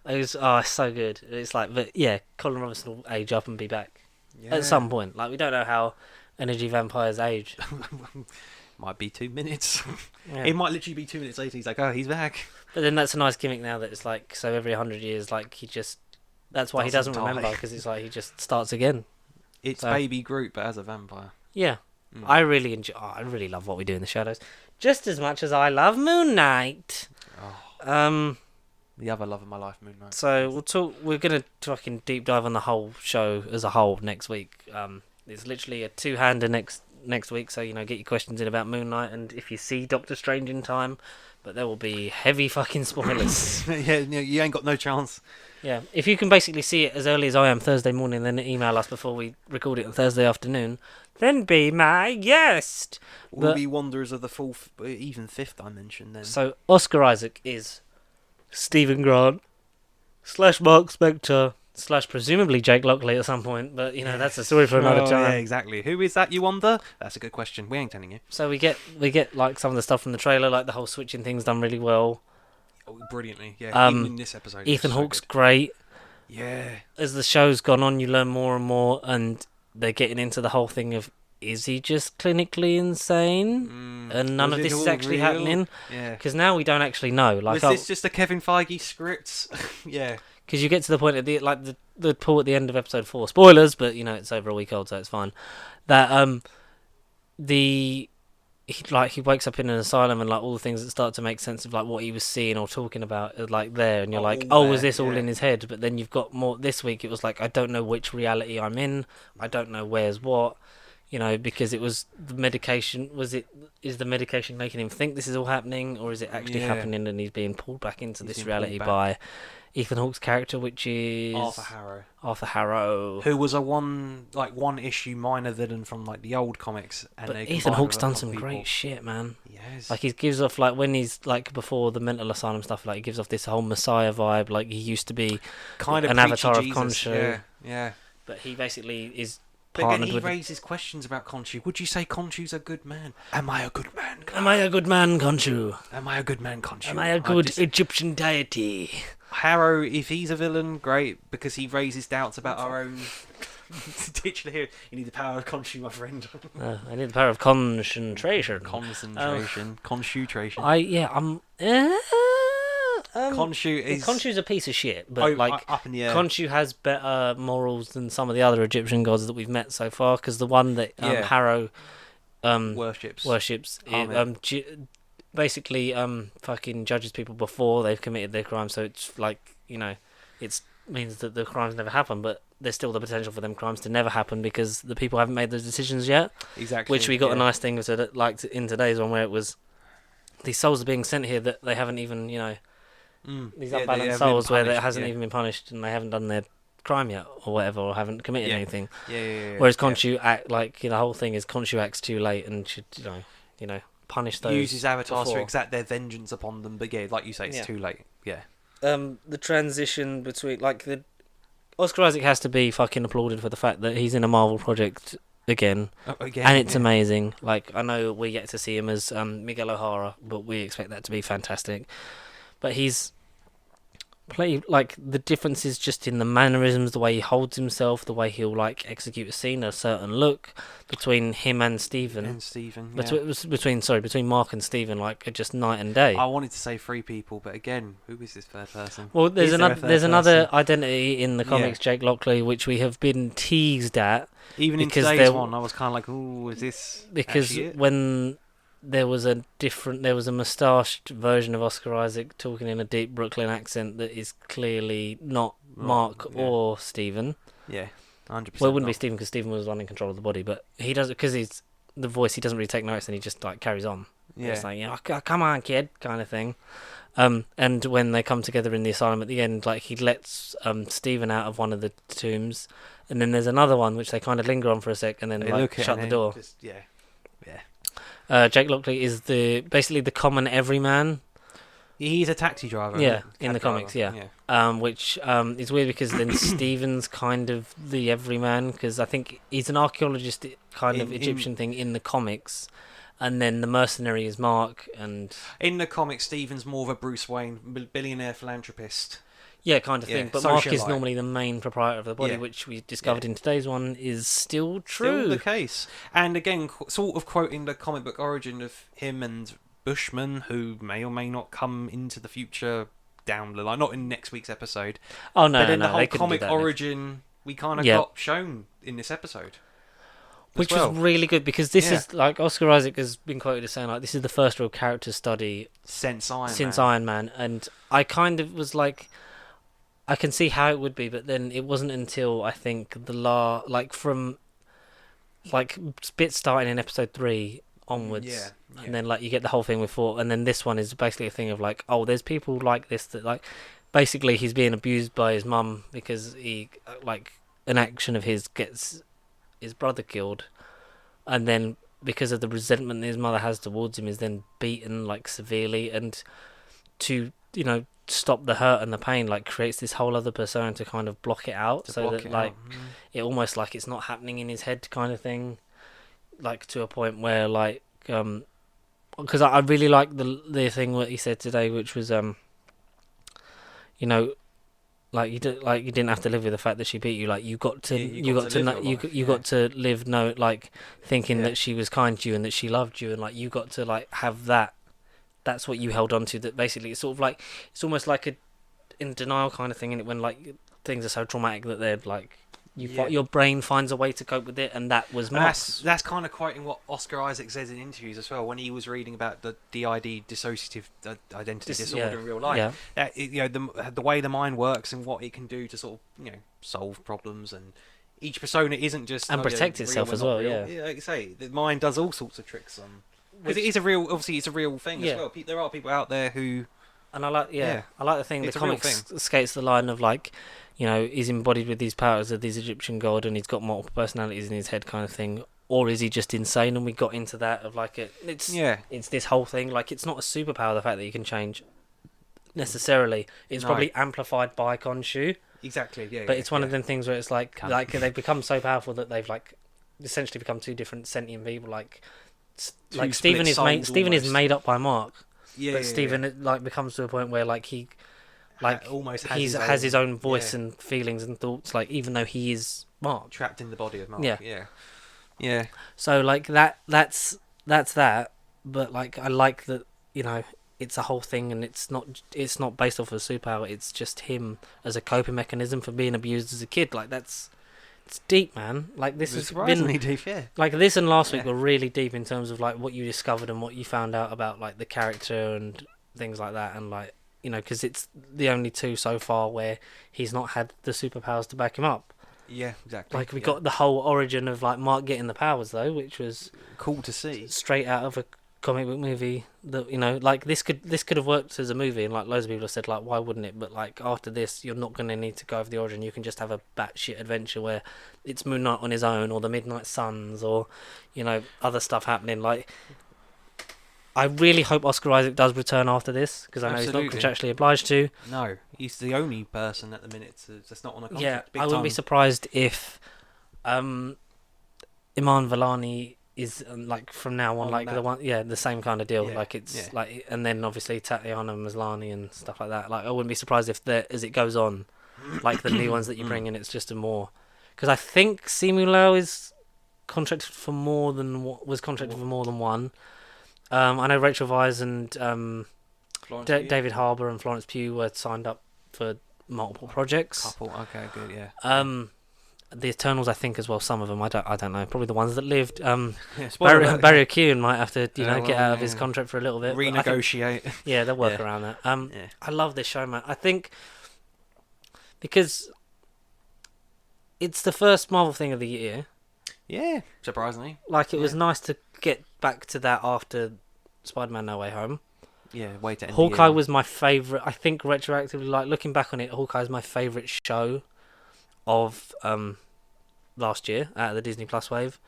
was, it's so good. It's like, but yeah, Colin Robinson will age up and be back. at some point. Like, we don't know how energy vampires age. Might be 2 minutes. Yeah. It might literally be 2 minutes later. He's like, oh, he's back. But then that's a nice gimmick now that it's like, so every 100 years, like, he just... That's why he doesn't remember, because it's like he just starts again. It's Baby Groot, but as a vampire. Yeah. I really enjoy... I really love What We Do in the Shadows. Just as much as I love Moon Knight. The other love of my life, Moon Knight. So we're gonna fucking deep dive on the whole show as a whole next week. It's literally a two-hander next week. So get your questions in about Moon Knight, and if you see Doctor Strange in time, but there will be heavy fucking spoilers. Yeah, you ain't got no chance. Yeah, if you can basically see it as early as I am Thursday morning, then email us before we record it on Thursday afternoon. Then be my guest. We'll be Wanderers of the fourth, even fifth dimension. Then. So Oscar Isaac is Stephen Grant / Mark Spector / presumably Jake Lockley at some point, but that's a story for another time. Yeah, exactly. Who is that, you wonder? That's a good question. We ain't telling you. So we get like some of the stuff from the trailer, like the whole switching thing's done really well. Oh, brilliantly, yeah. Even in this episode, Ethan Hawke's great. Yeah. As the show's gone on, you learn more and more, and they're getting into the whole thing of, is he just clinically insane? And none of this is actually happening? Yeah. Because now we don't actually know. Like, was this just a Kevin Feige script? Yeah. Because you get to the point at the pull at the end of episode 4. Spoilers, but it's over a week old, so it's fine. That he wakes up in an asylum, and like all the things that start to make sense of like what he was seeing or talking about are like there, and you're like, was this all in his head? But then you've got more. This week it was like, I don't know which reality I'm in. I don't know where's what. Because it was the medication. Is the medication making him think this is all happening, or is it actually happening and he's being pulled back into this reality by Ethan Hawke's character, which is Arthur Harrow, who was a one issue minor villain from like the old comics. And but Ethan Hawke's done some great shit, man. Yes. Like he gives off like when he's like before the mental asylum stuff, like he gives off this whole Messiah vibe. Like he used to be kind of an avatar Jesus. of Khonshu. Yeah. But he basically is. But again, he raises questions about Khonshu. Would you say Khonshu's a good man? Am I a good man? Am I a good man, Khonshu? Am I a good man, Khonshu? Am I a good Egyptian deity? Harrow, if he's a villain, great, because he raises doubts about our own... Literally here, you need the power of Khonshu, my friend. I need the power of concentration. Concentration. Khonshu's a piece of shit, but up in the air. Khonshu has better morals than some of the other Egyptian gods that we've met so far. Because the one that Harrow worships, basically fucking judges people before they've committed their crime. So it's like it means that the crimes never happen, but there's still the potential for them crimes to never happen because the people haven't made those decisions yet. Exactly. Which we got a nice thing in today's one where it was these souls are being sent here that they haven't even these unbalanced souls where it hasn't even been punished and they haven't done their crime yet or whatever or haven't committed anything. Whereas Khonshu act like the whole thing is Khonshu acts too late and should punish those. Use his avatars to exact their vengeance upon them, but like you say, it's too late. Yeah. The transition between the Oscar Isaac has to be fucking applauded for the fact that he's in a Marvel project again, and it's amazing. Like I know we get to see him as Miguel O'Hara, but we expect that to be fantastic. But he's the difference is just in the mannerisms, the way he holds himself, the way he'll execute a scene, a certain look between him and Stephen. Between Mark and Stephen, just night and day. I wanted to say 3 people, but again, who is this third person? Well, there's another identity in the comics, Jake Lockley, which we have been teased at. Even in today's one, I was kind of like, "Ooh, is this?" Because when there was a moustached version of Oscar Isaac talking in a deep Brooklyn accent that is clearly not Mark or Stephen. Yeah, 100%. Well, it wouldn't be Stephen because Stephen was in control of the body, but he does it because he's the voice. He doesn't really take notes and he just carries on. Yeah, it's like come on, kid, kind of thing. And when they come together in the asylum at the end, he lets Stephen out of one of the tombs, and then there's another one which they kind of linger on for a sec, and then shut the door. Jake Lockley is basically the common everyman. He's a taxi driver. Yeah, in the comics, which is weird because then Stephen's kind of the everyman because I think he's an archaeologist kind of Egyptian thing in the comics, and then the mercenary is Mark. And in the comics, Stephen's more of a Bruce Wayne billionaire philanthropist. Yeah, kind of thing. But Mark is socialite. normally the main proprietor of the body, Yeah. which we discovered Yeah. in today's one is still Still true. the case. And again, sort of quoting the comic book origin of him and Bushman, who may or may not come into the future down the line, not in next week's episode. Oh no, But then no, the whole they couldn't do comic that. origin we kind of Yeah. got shown in this episode. Which well. was really good because this Yeah. is like Oscar Isaac has been quoted as saying like this is the first real character study Since Iron since Man. Iron Man, and I kind of was like, I can see how it would be, but then it wasn't until I think from like bits starting in episode 3 onwards, Yeah. and then like you get the whole thing with Thor, and then this one is basically a thing of like, oh, there's people like this that like, basically he's being abused by his mum because he like an action of his gets his brother killed, and then because of the resentment his mother has towards him is then beaten like severely, and to stop the hurt and the pain like creates this whole other persona to kind of block it out, so that like it almost like it's not happening in his head kind of thing, like to a point where like because I really like the thing what he said today, which was like you didn't have to live with the fact that she beat you. Like you got to got to live thinking that she was kind to you and that she loved you, and like you got to like have that. That's what you held on to. That basically it's sort of like it's almost like a in denial kind of thing. And when like things are so traumatic that they're like your brain finds a way to cope with it, and that was Mark's. That's kind of quoting what Oscar Isaac says in interviews as well when he was reading about the DID, dissociative identity disorder in real life. Yeah. The way the mind works and what it can do to sort of solve problems, and each persona isn't just and protect itself as well. Yeah, like you say, the mind does all sorts of tricks on. Because it is it's a real thing as well. There are people out there who, and I like the thing. It's the a real comics thing. skates the line of like, he's embodied with these powers of this Egyptian god, and he's got multiple personalities in his head, kind of thing. Or is he just insane? And we got into that of like it's this whole thing. Like it's not a superpower, the fact that you can change necessarily. It's probably amplified by Khonshu. Exactly. Yeah. But it's one of them things where it's like they've become so powerful that they've like essentially become two different sentient people. Like Stephen is made up by Mark. But Stephen like becomes to a point where like he almost has his own voice and feelings and thoughts, like even though he is Mark trapped in the body of Mark. Yeah. So like that's that, but like I like that it's a whole thing, and it's not based off of a superpower. It's just him as a coping mechanism for being abused as a kid. Like it's deep, man. Like this is surprisingly deep. Yeah. Like this and last week were really deep in terms of like what you discovered and what you found out about like the character and things like that, and like because it's the only two so far where he's not had the superpowers to back him up. Yeah, exactly. Like we got the whole origin of like Mark getting the powers though, which was cool to see. Straight out of a comic book movie. That like this could have worked as a movie, and like loads of people have said like why wouldn't it? But like after this, you're not going to need to go over the origin. You can just have a batshit adventure where it's Moon Knight on his own, or the Midnight Suns, or other stuff happening. Like I really hope Oscar Isaac does return after this, because I know he's not contractually obliged to. No, he's the only person at the minute that's not on a contract. Yeah, I wouldn't be surprised if Iman Vellani is like from now on like the same kind of deal. Like it's like, and then obviously Tatiana Maslany and stuff like that. Like I wouldn't be surprised if as it goes on, like the new ones that you bring in, it's just a more, because I think Simu Liu is contracted for more than one. I know Rachel Weisz and David Harbour and Florence Pugh were signed up for multiple projects. Okay, good, yeah. The Eternals, I think, as well. Some of them, I don't know. Probably the ones that lived. Barry O'Keefe might have to, get out of his contract for a little bit. Renegotiate. They'll work around that. I love this show, man. I think because it's the first Marvel thing of the year. Yeah, surprisingly. Like it was nice to get back to that after Spider-Man: No Way Home. Yeah, way to end Hawkeye was my favourite. I think retroactively, like looking back on it, Hawkeye is my favourite show of last year out of the Disney Plus wave.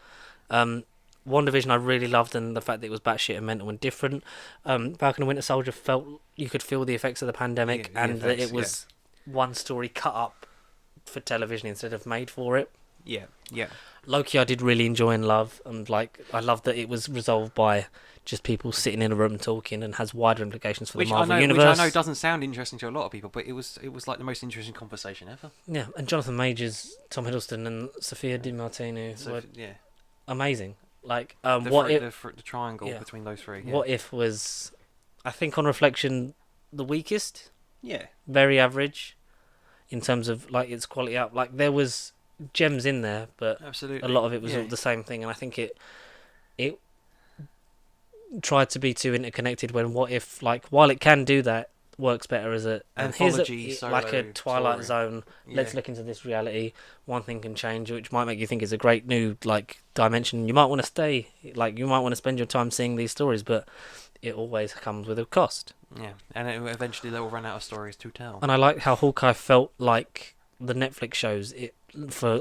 WandaVision I really loved, and the fact that it was batshit and mental and different. Falcon and Winter Soldier you could feel the effects of the pandemic, and that it was one story cut up for television instead of made for it. Yeah, yeah. Loki I did really enjoy and love, and like I love that it was resolved by just people sitting in a room talking and has wider implications for the Marvel universe. Which I know doesn't sound interesting to a lot of people, but it was like the most interesting conversation ever. Yeah, and Jonathan Majors, Tom Hiddleston, and Sophia Di Martino were amazing. Like, the triangle between those three. Yeah. What If was, I think, on reflection, the weakest. Yeah. Very average, in terms of like its quality up. Like there was gems in there, but absolutely, a lot of it was all the same thing, and I think it tried to be too interconnected. When What If, like, while it can do that, works better as a anthology, like a Twilight Zone. Let's look into this reality. One thing can change, which might make you think it's a great new like dimension. You might want to stay, like you might want to spend your time seeing these stories, but it always comes with a cost. Yeah, and eventually they will run out of stories to tell. And I like how Hawkeye felt like the Netflix shows. For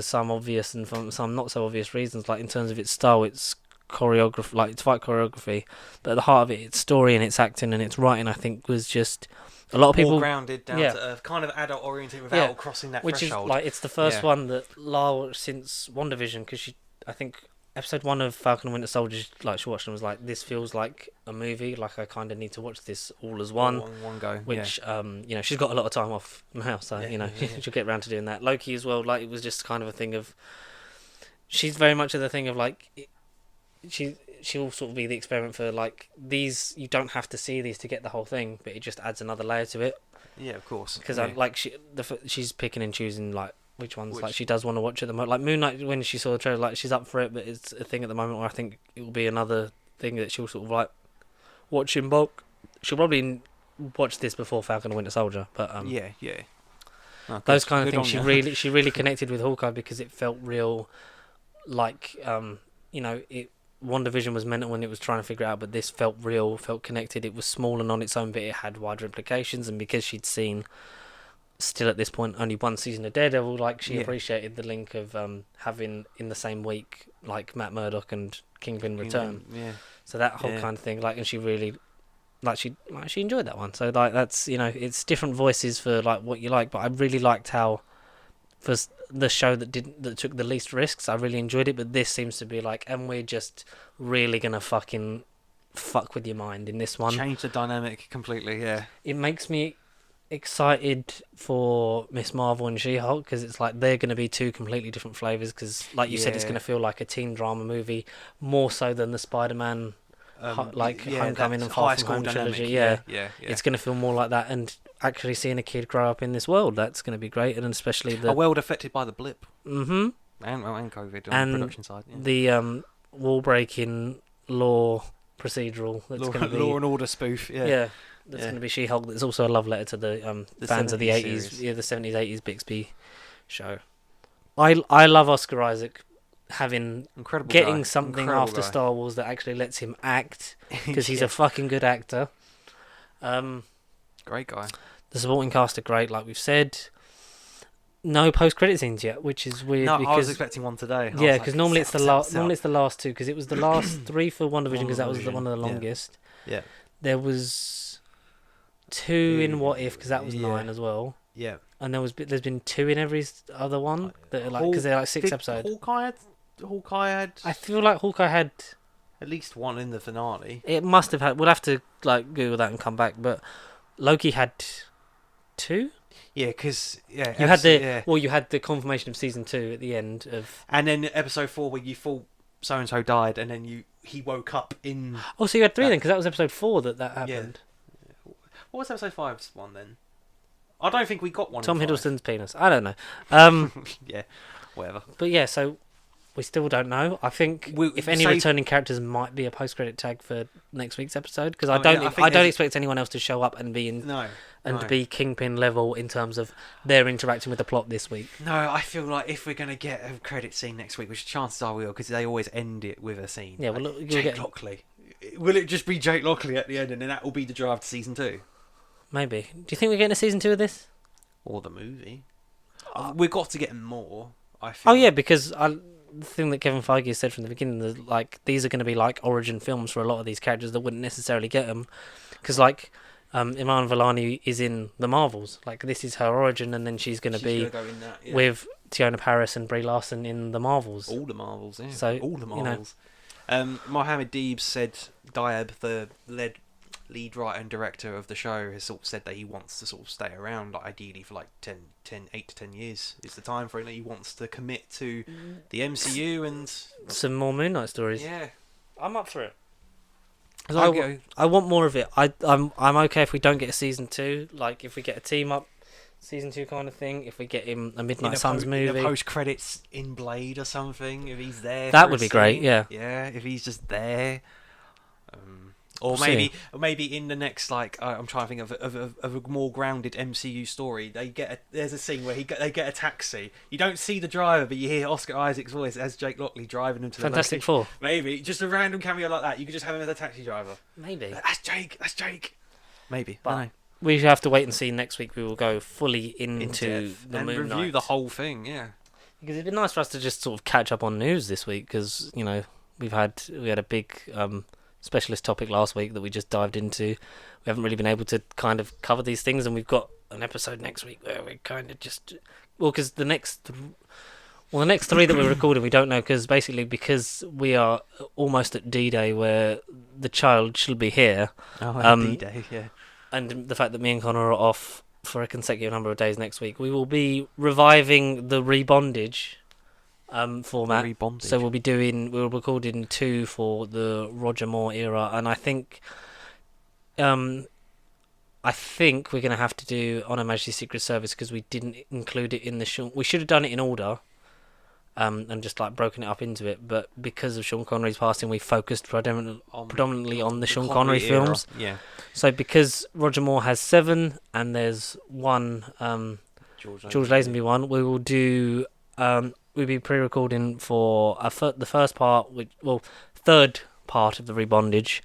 some obvious and for some not so obvious reasons. Like in terms of its style, its choreography, like its fight choreography, but at the heart of it, its story and its acting and its writing, I think, was just a lot of people more grounded, down to earth, kind of adult oriented without crossing that threshold. Which is like it's the first one that Lara since WandaVision, because I think episode 1 of Falcon and Winter Soldier, like she watched and was like, this feels like a movie. Like I kind of need to watch this all as one. One go. Which she's got a lot of time off now, so she'll get around to doing that. Loki as well. Like it was just kind of a thing of. She's very much of the thing of like. She'll sort of be the experiment for like these. You don't have to see these to get the whole thing, but it just adds another layer to it. Yeah, of course. Because she's picking and choosing like which ones like she does want to watch at the moment. Like Moon Knight, when she saw the trailer, like she's up for it, but it's a thing at the moment where I think it will be another thing that she'll sort of like watch in bulk. She'll probably watch this before Falcon and Winter Soldier, but those kind of things. She really connected with Hawkeye because it felt real. Like WandaVision was mental when it was trying to figure it out, but this felt real, felt connected. It was small and on its own, but it had wider implications. And because she'd seen, still at this point, only one season of Daredevil, like she appreciated the link of having in the same week like Matt Murdock and Kingpin return. Yeah. So that whole kind of thing, like, and she really, she enjoyed that one. So like that's it's different voices for like what you like, but I really liked how. For the show that took the least risks, I really enjoyed it. But this seems to be like, and we're just really gonna fucking fuck with your mind in this one. Change the dynamic completely. Yeah. It makes me excited for Miss Marvel and She-Hulk because it's like they're gonna be two completely different flavors. Because like you said, it's gonna feel like a teen drama movie more so than the Spider-Man. Homecoming and Far From Home trilogy. Yeah. It's going to feel more like that, and actually seeing a kid grow up in this world, that's going to be great, and especially a world affected by the blip. Mm-hmm. And COVID on the production side. Yeah. The wall-breaking law procedural. That's going to be Law and Order spoof. Yeah. Yeah. That's going to be She-Hulk. There's also a love letter to the fans of the 80s. Series. Yeah, the 70s, 80s Bixby show. I love Oscar Isaac. Getting something after Star Wars that actually lets him act because he's a fucking good actor. Great guy. The supporting cast are great, like we've said. No post-credit scenes yet, which is weird. No, because, I was expecting one today. Yeah, because normally it's the last. Normally it's the last two because it was the last 3 for WandaVision because that was one of the longest. Yeah. There was 2 in What If because that was 9 as well. Yeah. And there's been 2 in every other one that are like because they're like 6 episodes. Hawkeye had. I feel like Hawkeye had at least one in the finale. It must have had. We'll have to like Google that and come back. But Loki had 2. Yeah, because you had the confirmation of season 2 at the end of. And then episode 4 where you thought so and so died, and then he woke up in. Oh, so you had 3 then, because that was episode 4 that happened. Yeah. What was episode 5's one then? I don't think we got one. Tom Hiddleston's penis. I don't know. Yeah, whatever. But yeah, so. We still don't know. I think if any returning characters might be a post-credit tag for next week's episode because I don't expect anyone else to show up and be be Kingpin level in terms of their interacting with the plot this week. No, I feel like if we're gonna get a credit scene next week, which chances are we will, because they always end it with a scene. Yeah, well, Jake Lockley. Will it just be Jake Lockley at the end, and then that will be the drive to season 2? Maybe. Do you think we're getting a season 2 of this? Or the movie? We've got to get more. I feel. Oh yeah, because the thing that Kevin Feige has said from the beginning is like these are going to be like origin films for a lot of these characters that wouldn't necessarily get them because like Iman Vellani is in the Marvels, like this is her origin, and then she's going to be go in that, with Tiona Paris and Brie Larson in the Marvels. All the Marvels, yeah. So, all the you know. Marvels. Mohammed Deeb said Diab, the lead writer and director of the show, has sort of said that he wants to sort of stay around, like ideally for like 8 to 10 years is the time frame that he wants to commit to the MCU and some more Moon Knight stories. Yeah, I'm up for it. I I want more of it. I'm okay if we don't get a season 2. Like if we get a team up season 2 kind of thing. If we get him a Midnight Suns movie, in a post credits in Blade or something. If he's there, that would be great. Yeah. Yeah. If he's just there. Or maybe in the next, like, I'm trying to think of a more grounded MCU story. There's a scene where they get a taxi. You don't see the driver, but you hear Oscar Isaac's voice as Jake Lockley driving them to Fantastic the location. Four. Maybe just a random cameo like that. You could just have him as a taxi driver. Maybe That's Jake. Maybe. But I don't know. we have to wait and see. Next week we will go fully into the and Moon Knight. review the whole thing. Yeah. Because it'd be nice for us to just sort of catch up on news this week. Because we had a big specialist topic last week that we just dived into. We haven't really been able to kind of cover these things, and we've got an episode next week where we kind of just because the next 3 that we're recording we don't know, because we are almost at D-Day where the child should be here. D-Day, yeah. And the fact that me and Connor are off for a consecutive number of days next week, we will be reviving the rebondage format. Rebondage. So we're recording 2 for the Roger Moore era, and I think we're going to have to do On Her Majesty's Secret Service because we didn't include it in the we should have done it in order, and just like broken it up into it. But because of Sean Connery's passing, we focused predominantly on the Sean Connery films. Yeah. So because Roger Moore has 7 and there's one George Lazenby one, we will do. We'll be pre-recording for the first part, third part of the rebondage,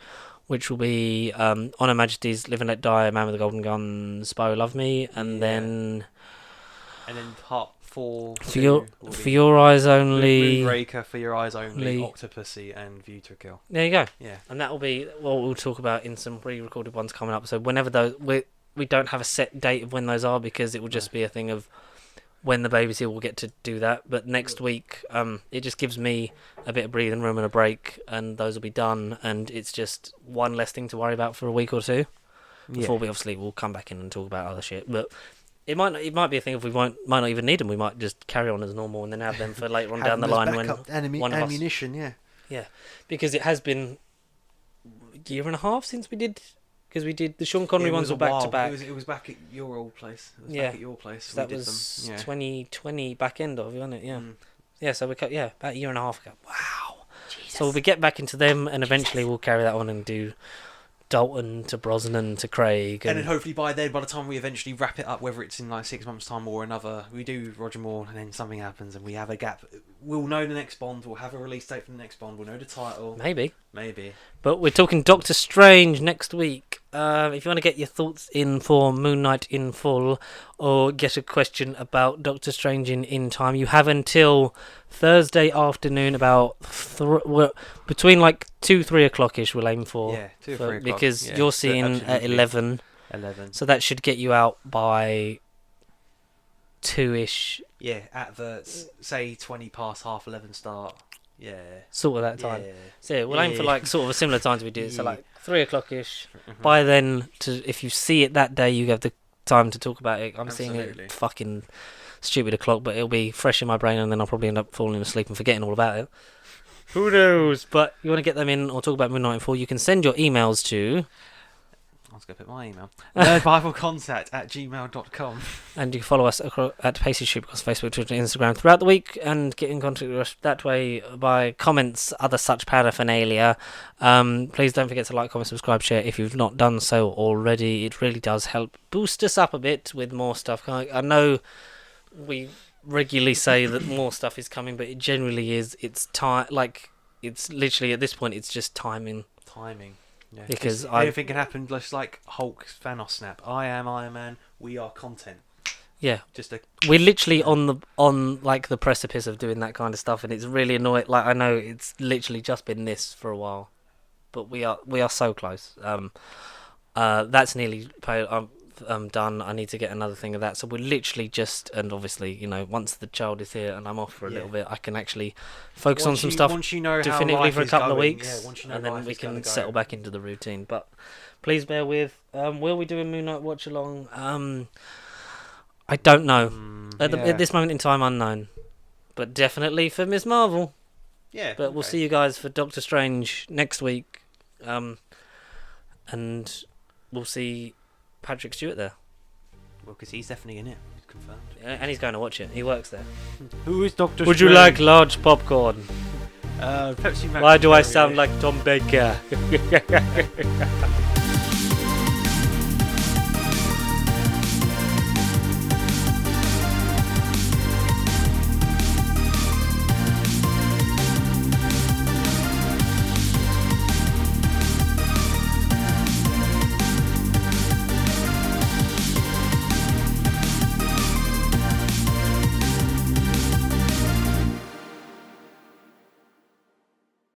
which will be On Her Majesty's Live and Let Die, Man with the Golden Gun, Spy Who Loved Me, and then part 4 for your eyes only, Moonraker, For Your Eyes Only, Octopussy, and View to a Kill. There you go. Yeah, and that will be what we'll talk about in some pre-recorded ones coming up. So whenever those, we don't have a set date of when those are because it will just be a thing of when the baby's here, we'll get to do that. But next week, it just gives me a bit of breathing room and a break, and those will be done. And it's just one less thing to worry about for a week or 2 before we obviously will come back in and talk about other shit. But it might be a thing if we might not even need them. We might just carry on as normal and then have them for later on down the line when ammunition. Yeah, because it has been a year and a half since we did. Because we did the Sean Connery ones were back to back. It was back at your old place. Back at your place. So that was 2020 back end of, wasn't it? Yeah. Yeah. So about a year and a half ago. Wow. Jesus. So we'll get back into them, and eventually we'll carry that on and do Dalton to Brosnan to Craig, and then hopefully by the time we eventually wrap it up, whether it's in like 6 months' time or another, we do Roger Moore, and then something happens and we have a gap. We'll know the next Bond. We'll have a release date for the next Bond. We'll know the title. Maybe. But we're talking Doctor Strange next week. If you want to get your thoughts in for Moon Knight in full, or get a question about Doctor Strange in time, you have until Thursday afternoon about between like 2-3 o'clock ish. We'll aim for 2 or 3 o'clock because you're seeing at 11. So that should get you out by 2ish. Yeah, adverts say 20 past 11 start. Yeah, sort of that time. Yeah. So we'll aim for like sort of a similar time to we did. So like 3 o'clock ish. By then, if you see it that day, you have the time to talk about it. I'm seeing it fucking stupid o'clock, but it'll be fresh in my brain, and then I'll probably end up falling asleep and forgetting all about it. Who knows? But you want to get them in or talk about Moon Knight in full, you can send your emails to. I was going to put my email. nerdbiblecontact@gmail.com. And you can follow us at Pacey Shoot across Facebook, Twitter, and Instagram throughout the week, and get in contact with us that way by comments, other such paraphernalia. Please don't forget to like, comment, subscribe, share if you've not done so already. It really does help boost us up a bit with more stuff. I know we regularly say that more stuff is coming, but it generally is. It's time. Like it's literally at this point, it's just timing. Yeah, because anything can happen, just like Hulk Thanos snap. I am Iron Man. We are content. Yeah, we're literally on the precipice of doing that kind of stuff, and it's really annoying. Like I know it's literally just been this for a while, but we are so close. That's nearly done. I need to get another thing of that. So we're literally just, and obviously, you know, once the child is here and I'm off for a little bit, I can actually focus on some stuff once you know definitively how life for a is couple of going, weeks, once you know and then life we is can gonna go. settle back into the routine. But please bear with. Will we do a Moon Knight watch along? I don't know. At this moment in time, unknown. But definitely for Ms. Marvel. Yeah. But we'll see you guys for Doctor Strange next week. And we'll see Patrick Stewart there. Well, because he's definitely in it. It's confirmed. And he's going to watch it. He works there. Who is Doctor Would you like large popcorn? Pepsi Max. Why do I sound like Tom Baker?